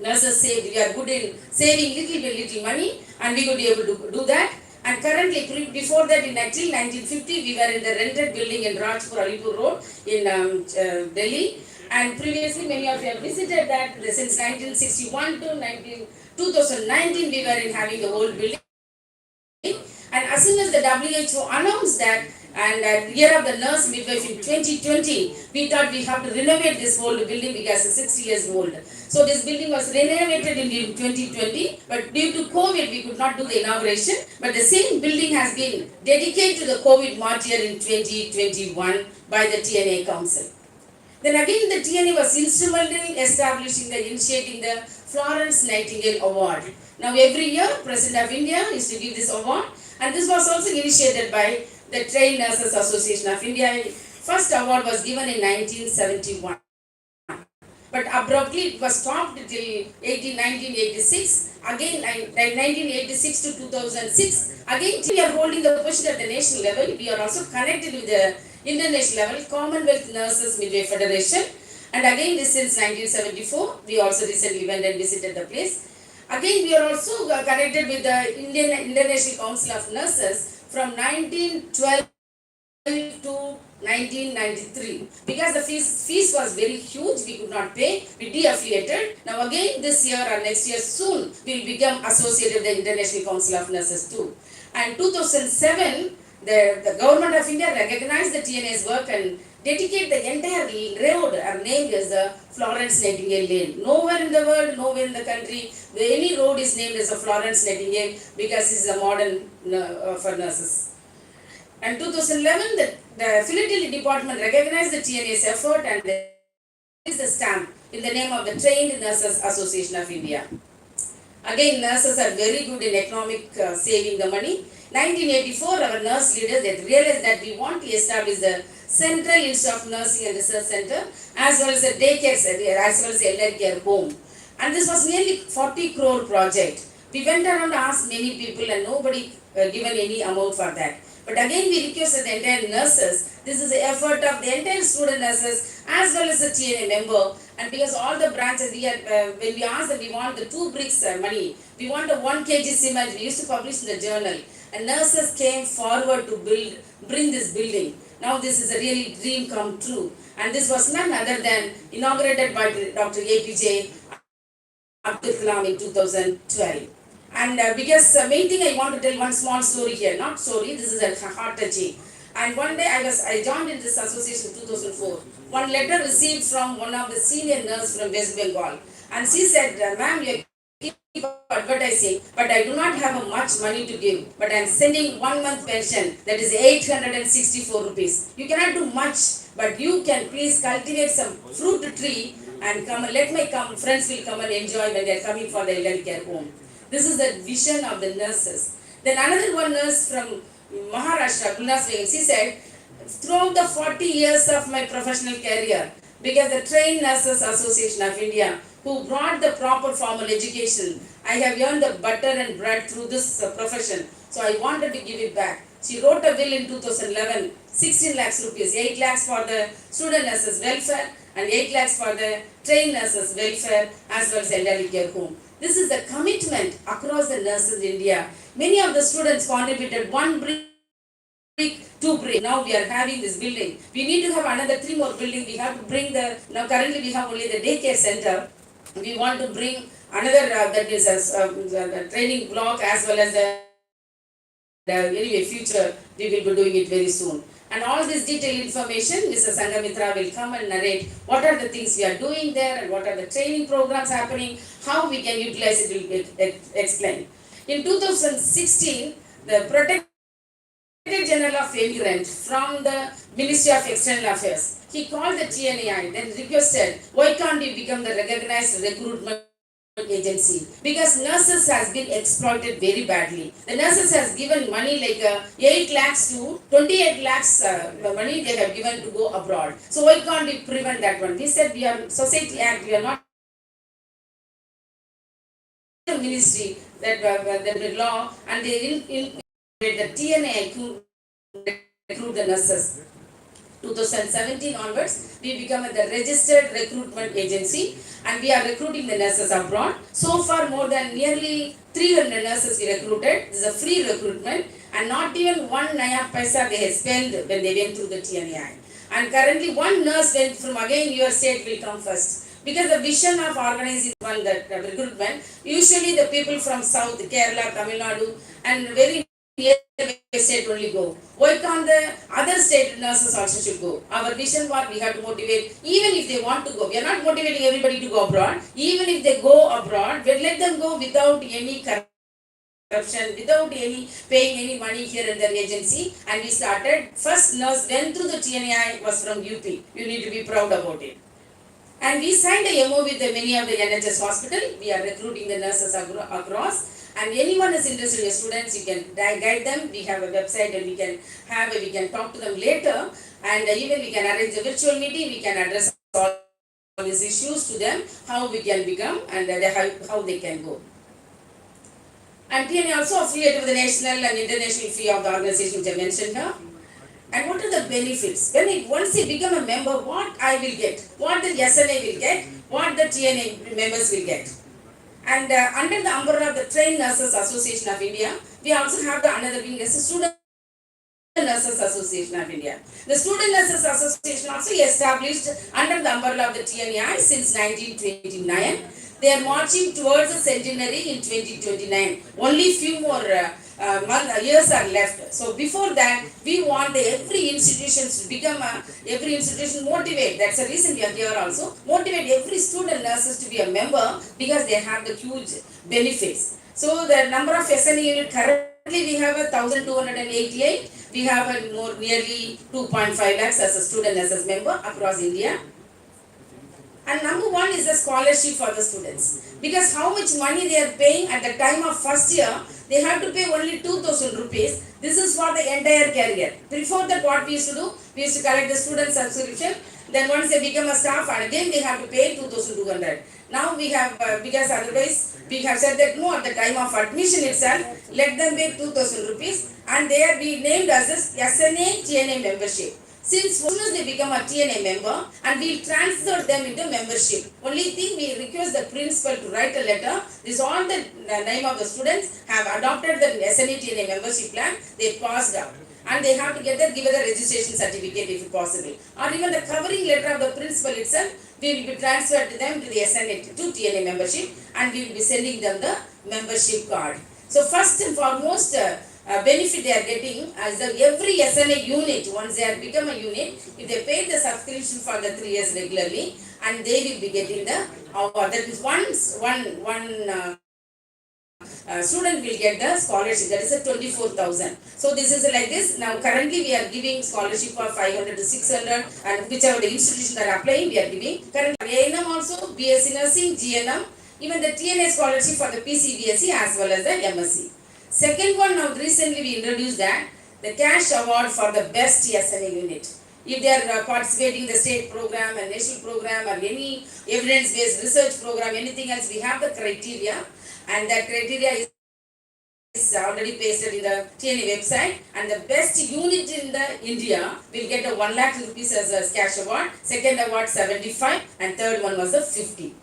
Nurses saved, we are good in saving little money, and we could be able to do that. And currently, before that, in until 1950, we were in the rented building in Rajpur, Alipur Road in Delhi. And previously, many of you have visited that. Since 1961 to 2019, we were in having the old building. And as soon as the WHO announced that, and year of the nurse midwife in 2020, we thought we have to renovate this old building because it's 6 years old. So this building was renovated in 2020, but due to COVID, we could not do the inauguration. But the same building has been dedicated to the COVID March year in 2021 by the TNA Council. Then again, the TNA was instrumental in initiating the Florence Nightingale Award. Now every year, President of India is to give this award, and this was also initiated by the Trained Nurses Association of India. First award was given in 1971. But abruptly it was stopped till 1986. Again, 1986 to 2006. Again, we are holding the position at the national level. We are also connected with the international level, Commonwealth Nurses Midwife Federation. And again, this since 1974. We also recently went and visited the place. Again, we are also connected with the International Council of Nurses from 1912 to 1993. Because the fees was very huge, we could not pay, we de-affiliated. Now again this year or next year soon, we will become associated with the International Council of Nurses too. And 2007, the Government of India recognized the TNA's work and dedicate the entire road, our name is the Florence Nightingale Lane. Nowhere in the world, nowhere in the country, any road is named as a Florence Nightingale because it's a modern for nurses. And 2011, the Philadelphia department recognized the TNA's effort and there is the stamp in the name of the Trained Nurses Association of India. Again, nurses are very good in economic saving the money. 1984, our nurse leaders they realized that we want to establish the Central Institute of Nursing and Research Center as well as a daycare center, as well as a elder care home. And this was nearly 40 crore project. We went around and asked many people and nobody given any amount for that. But again we requested the entire nurses, this is the effort of the entire student nurses as well as the TNA member, and because all the branches we had, when we asked that we want the 2 bricks money, we want a 1 kg cement, we used to publish in the journal, and nurses came forward to bring this building. Now this is a really dream come true, and this was none other than inaugurated by Dr. APJ Abdul Kalam in 2012. And because main thing I want to tell one small story here, not story, this is a heart touching. And one day I joined in this association in 2004. One letter received from one of the senior nurse from West Bengal. And she said, ma'am, you keep advertising, but I do not have much money to give. But I am sending 1 month pension, that is 864 rupees. You cannot do much, but you can please cultivate some fruit tree and come. Let my friends will come and enjoy when they are coming for the elderly care home. This is the vision of the nurses. Then another one nurse from Maharashtra, she said, throughout the 40 years of my professional career, because the Trained Nurses Association of India, who brought the proper formal education, I have earned the butter and bread through this profession. So I wanted to give it back. She wrote a bill in 2011, 16 lakhs rupees, 8 lakhs for the student nurses welfare and 8 lakhs for the trained nurses welfare as well as elderly care home. This is the commitment across the nurses in India. Many of the students contributed 1 brick, 2 brick. Now we are having this building. We need to have another 3 more buildings. We have to bring now currently we have only the daycare center. We want to bring another that is a training block as well as the anyway future we will be doing it very soon. And all this detailed information, Mr. Sangamitra will come and narrate what are the things we are doing there and what are the training programs happening, how we can utilize it, will be explained. In 2016, the Protector General of Immigrant from the Ministry of External Affairs, he called the TNAI, then requested, why can't we become the recognized recruitment agency, because nurses has been exploited very badly. The nurses has given money like 8 lakhs to 28 lakhs money they have given to go abroad. So why can't we prevent that one? We said we are Society Act, we are not the ministry that the law, and they in the TNA to recruit the nurses. 2017 onwards, we become the registered recruitment agency and we are recruiting the nurses abroad. So far, more than nearly 300 nurses we recruited. This is a free recruitment and not even one naya paisa they have spent when they went through the TNAI. And currently, one nurse went from again your state will come first. Because the vision of organizing one that recruitment, usually the people from South, Kerala, Tamil Nadu, and very near state only go. Why can't the other state nurses also should go? Our vision was we have to motivate, even if they want to go. We are not motivating everybody to go abroad. Even if they go abroad, we let them go without any corruption, without any paying any money here in their agency. And we started, first nurse went through the TNAI was from UP. You need to be proud about it. And we signed a MOU with many of the NHS hospital. We are recruiting the nurses across. And anyone is interested in students, you can guide them. We have a website and we can talk to them later. And even we can arrange a virtual meeting. We can address all these issues to them, how we can become and how they can go. And TNA also affiliated with the national and international fee of the organization which I mentioned here. And what are the benefits? Once you become a member, what I will get, what the SNA will get, what the TNA members will get. And under the umbrella of the Trained Nurses Association of India, we also have the another wing as the Student Nurses Association of India. The Student Nurses Association also established under the umbrella of the TNAI since 1929. They are marching towards the centenary in 2029. Only few more years are left. So before that, we want every institution to become every institution motivate. That's the reason we are here also. Motivate every student nurses to be a member because they have the huge benefits. So the number of SNA unit currently we have 1,288. We have nearly 2.5 lakhs as a student nurses member across India. And number one is the scholarship for the students. Because how much money they are paying at the time of first year, they have to pay only 2,000 rupees. This is for the entire career. Before that, what we used to do, we used to collect the student subscription. Then once they become a staff, and again they have to pay 2,200. Now we have, because otherwise we have said that no, at the time of admission itself, let them pay 2,000 rupees and they are be named as a SNA TNA membership. Since soon as they become a TNA member and we will transfer them into membership. Only thing we request the principal to write a letter. This all the name of the students have adopted the SNA TNA membership plan. They passed out. And they have to give the registration certificate if possible. Or even the covering letter of the principal itself, we will be transferred to them to the SNA to TNA membership and we will be sending them the membership card. So first and foremost, benefit they are getting as every SNA unit, once they have become a unit, if they pay the subscription for the 3 years regularly, and they will be getting the that is one student will get the scholarship, that is a 24,000. So this is like this. Now currently we are giving scholarship for 500 to 600 and whichever the institutions are applying we are giving. Currently ANM also, BSc Nursing, GNM, even the TNA scholarship for the PCBSc as well as the MSc. Second one, now recently we introduced that the cash award for the best SNA unit. If they are participating in the state program and national program or any evidence-based research program, anything else, we have the criteria and that criteria is already pasted in the TNA website and the best unit in the India will get a 1 lakh rupees as a cash award, second award 75 and third one was a 50.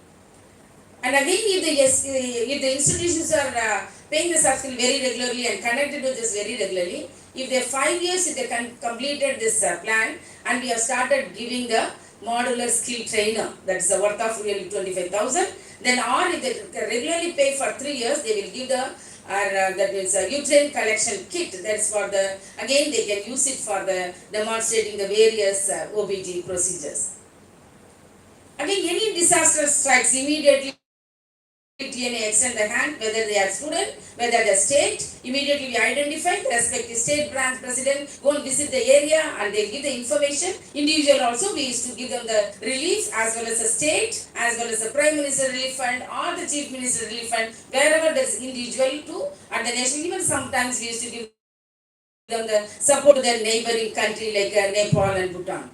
And again, if the institutions are paying the subscription very regularly and connected with this very regularly, if they 5 years, if they completed this plan and we have started giving the modular skill trainer, that's the worth of really 25,000 Then or if they regularly pay for 3 years, they will give the that means a uterine collection kit. That's for the, again they can use it for the demonstrating the various OBG procedures. Again, any disaster strikes, immediately TNA extend the hand, whether they are student, whether they are state, immediately we identify the respective state branch president, go and visit the area and they give the information. Individual also, we used to give them the relief as well as the state, as well as the prime minister relief fund or the chief minister relief fund, wherever there is individual to at the nation. Even sometimes we used to give them the support to their neighboring country like Nepal and Bhutan.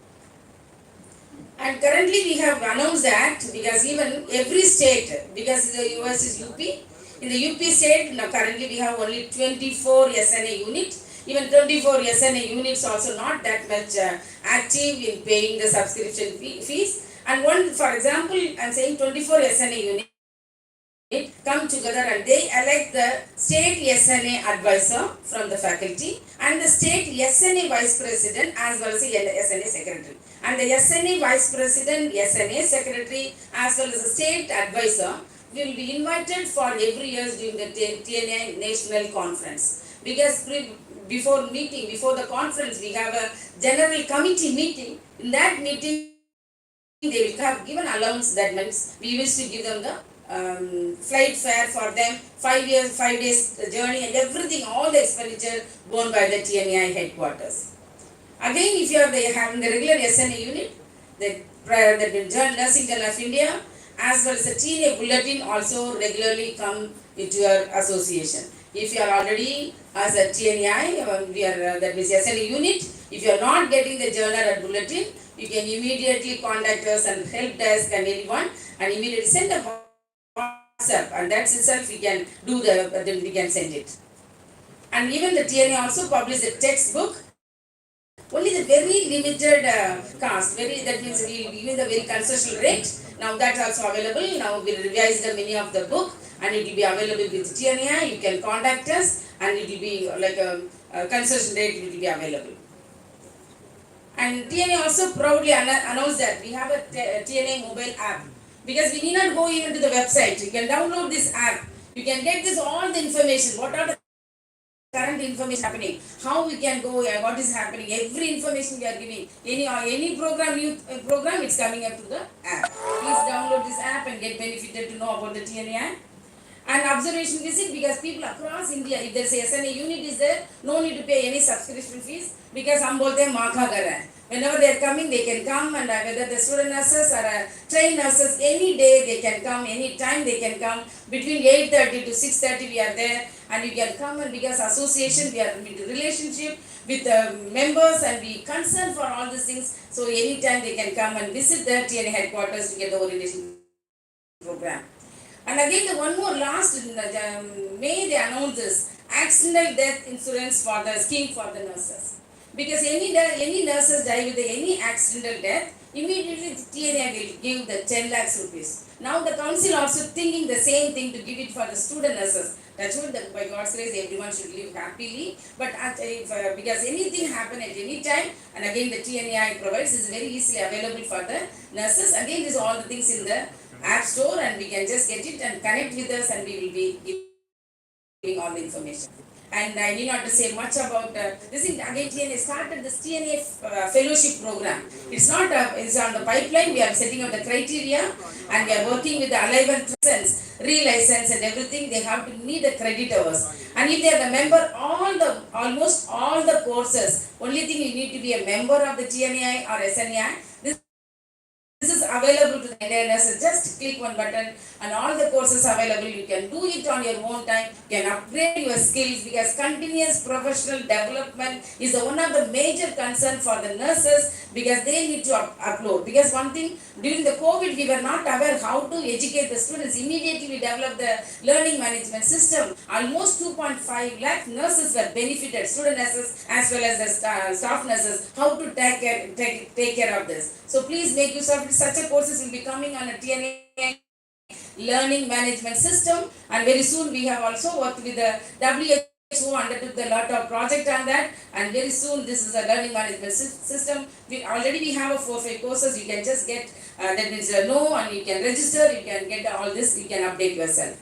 And currently we have announced that because even every state, because the US is UP, in the UP state now currently we have only 24 SNA units. Even 24 SNA units also not that much active in paying the subscription fees. And one, for example, I am saying 24 SNA units come together and they elect the state SNA advisor from the faculty and the state SNA vice president as well as the SNA secretary. And the SNA vice president, SNA secretary as well as the state advisor will be invited for every year during the TNA national conference. Because before meeting, before the conference, we have a general committee meeting. In that meeting, they will have given allowance. That means we used to give them the flight fare for them, 5 years, 5 days journey and everything, all the expenditure borne by the TNAI headquarters. Again, if you are having the regular SNA unit, the Nursing Journal of India, as well as the TNA bulletin also regularly come into your association. If you are already as a TNAI, we are that means SNA unit, if you are not getting the journal or bulletin, you can immediately contact us and help desk and anyone and immediately send a WhatsApp and that itself we can do then we can send it. And even the TNA also publish the textbook. Only the very limited cost, that means we give the very concessional rate. Now that's also available. Now we revise the many of the book and it will be available with TNA. You can contact us and it will be like a concession rate will be available. And TNA also proudly announced that we have a TNA mobile app. Because we need not go even to the website. You can download this app. You can get this all the information. What are the current information happening? How we can go? What is happening? Every information we are giving. Any program, program, it's coming up to the app. Please download this app and get benefited to know about the TNA app. And observation visit because people across India, if there is a SNA unit is there, no need to pay any subscription fees because हम बोलते हैं माँ का घर है. Whenever they are coming, they can come and whether the student nurses or trained nurses, any day they can come, any time they can come. Between 8:30 to 6:30 we are there and you can come and because association we are in relationship with the members and we concern for all these things. So anytime they can come and visit the TNA headquarters to get the orientation program. And again, the one more last May they announced this accidental death insurance for the scheme for the nurses. Because any nurses die with any accidental death, immediately the TNA will give the 10 lakhs rupees. Now the council also thinking the same thing to give it for the student nurses. That's what by God's grace everyone should live happily. But because anything happen at any time, and again the TNAI provides is very easily available for the nurses. Again, these all the things in the app store and we can just get it and connect with us and we will be giving all the information. And I need not to say much about this thing. Again, TNA started this TNA fellowship program. It's not, it's on the pipeline. We are setting up the criteria and we are working with the alive and presence, re-license and everything. They have to need the credit hours. And if they are the member, almost all the courses, only thing you need to be a member of the TNAI or SNAI. This is available to the entire nurses. Just click one button and all the courses available. You can do it on your own time. You can upgrade your skills because continuous professional development is one of the major concern for the nurses because they need to upload. Because one thing, during the COVID, we were not aware how to educate the students. Immediately we developed the learning management system. Almost 2.5 lakh nurses were benefited, student nurses as well as the staff nurses, how to take care of this. So please make use of such a courses will be coming on a TNA learning management system and very soon we have also worked with the WHO undertook the lot of project on that and very soon this is a learning management system. We have a 4-5 courses. You can just get that means know, and you can register, you can get all this, you can update yourself.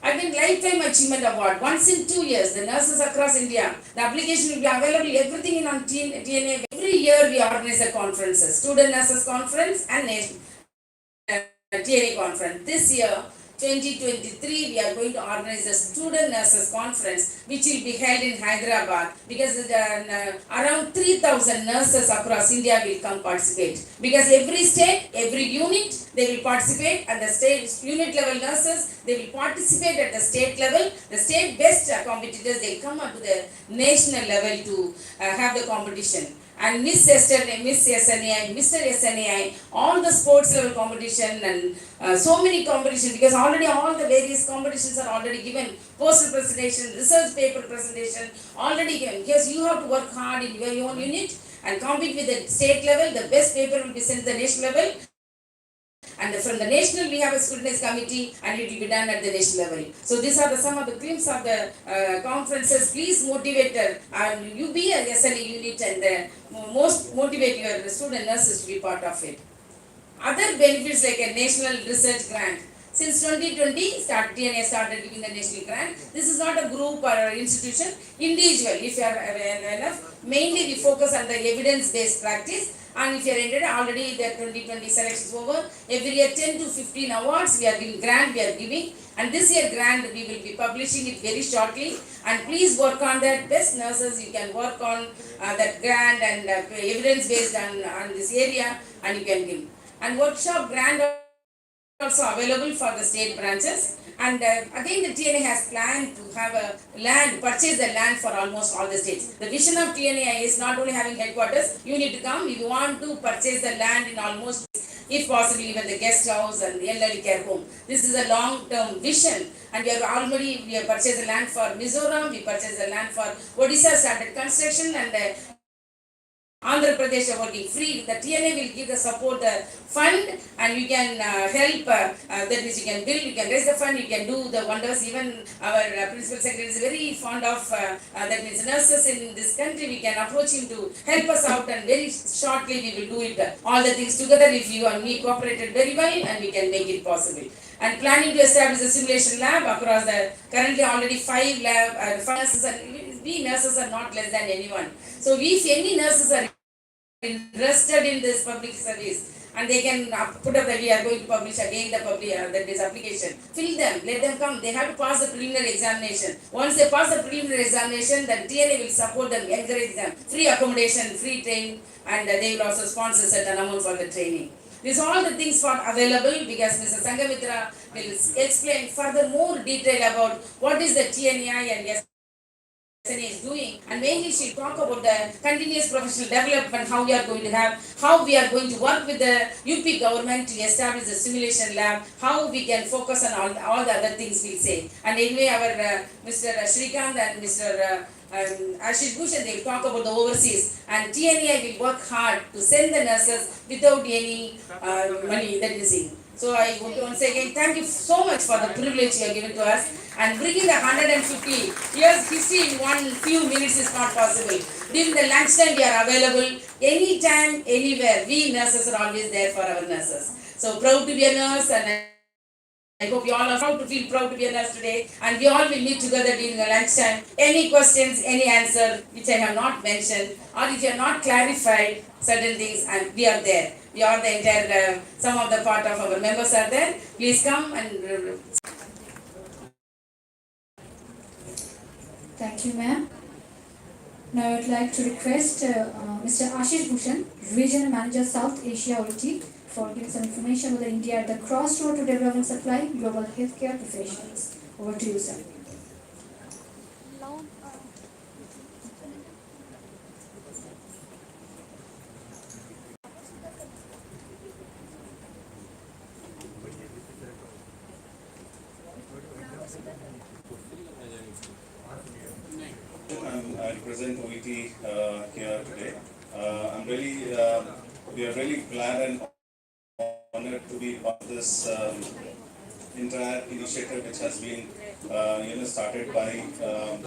Again, Lifetime Achievement Award, once in 2 years, the nurses across India, the application will be available, everything in on TNA. Every year we organize a conferences, Student Nurses Conference and TNA Conference. This year, 2023, we are going to organize a Student Nurses Conference, which will be held in Hyderabad, because around 3,000 nurses across India will come participate. Because every state, every unit, they will participate, and the state unit level nurses, they will participate at the state level. The state best competitors, they come up to the national level to have the competition. And Miss SNAI, Mr. SNAI, all the sports level competition, and so many competitions, because already all the various competitions are already given. Poster presentation, research paper presentation, already given. Because you have to work hard in your own unit and compete with the state level. The best paper will be sent to the national level. And from the national, we have a scrutinize committee, and it will be done at the national level. So these are some of the glimpses of the conferences. Please motivate and you be a SLE unit, and most motivate your student nurses to be part of it. Other benefits like a national research grant. Since 2020, TNA started giving the national grant. This is not a group or an institution, individual. If you are enough, mainly we focus on the evidence-based practice. And if you are entered, already the 2020 selection is over. Every year 10 to 15 awards we are giving, grant we are giving. And this year grant we will be publishing it very shortly. And please work on that. Best nurses, you can work on that grant and evidence-based on this area, and you can give. And workshop grant also available for the state branches. And again, the TNA has planned to have a land, purchase the land for almost all the states. The vision of TNA is not only having headquarters, you need to come, if you want to purchase the land in almost, if possible, even the guest house and the elderly care home. This is a long-term vision, and we have purchased the land for Mizoram, we purchased the land for Odisha, started construction, and Andhra Pradesh are working free. The TNA will give the support fund, and you can help. That means you can build, you can raise the fund, you can do the wonders. Even our principal secretary is very fond of that means nurses in this country. We can approach him to help us out, and very shortly we will do it. All the things together, if you and me cooperated very well, and we can make it possible. And planning to establish a simulation lab across the currently already 5 lab nurses, and we nurses are not less than anyone. So if any nurses are interested in this public service, and they can put up that we are going to publish again the this application, fill them, let them come. They have to pass the preliminary examination. Once they pass the preliminary examination, then TNA will support them, encourage them, free accommodation, free training, and they will also sponsor certain amount for the training. These are all the things for available, because Mr. Sangamitra will explain further more detail about what is the TNI and is doing, and mainly she'll talk about the continuous professional development, how we are going to have, how we are going to work with the UP government to establish the simulation lab, how we can focus on all the other things we'll say. And anyway, our Mr. Shrikant and Mr. Ashish Bhushan, they will talk about the overseas, and TNI will work hard to send the nurses without any money that is in. So I want to once again thank you so much for the privilege you have given to us, and bringing the 150 years history in one few minutes is not possible. During the lunchtime we are available anytime, anywhere. We nurses are always there for our nurses. So proud to be a nurse, and I hope you all are proud to feel proud to be a nurse today, and we all will meet together during the lunchtime. Any questions, any answer which I have not mentioned, or if you have not clarified certain things, and we are there. We are the entire, some of the part of our members are there. Please come and. Thank you, ma'am. Now I would like to request Mr. Ashish Bhushan, Regional Manager South Asia OT, for giving some information about India at the crossroad to developing supply global healthcare professionals. Over to you, sir. I represent OET here today. We are really glad and honored to be part of this entire initiative, which has been started by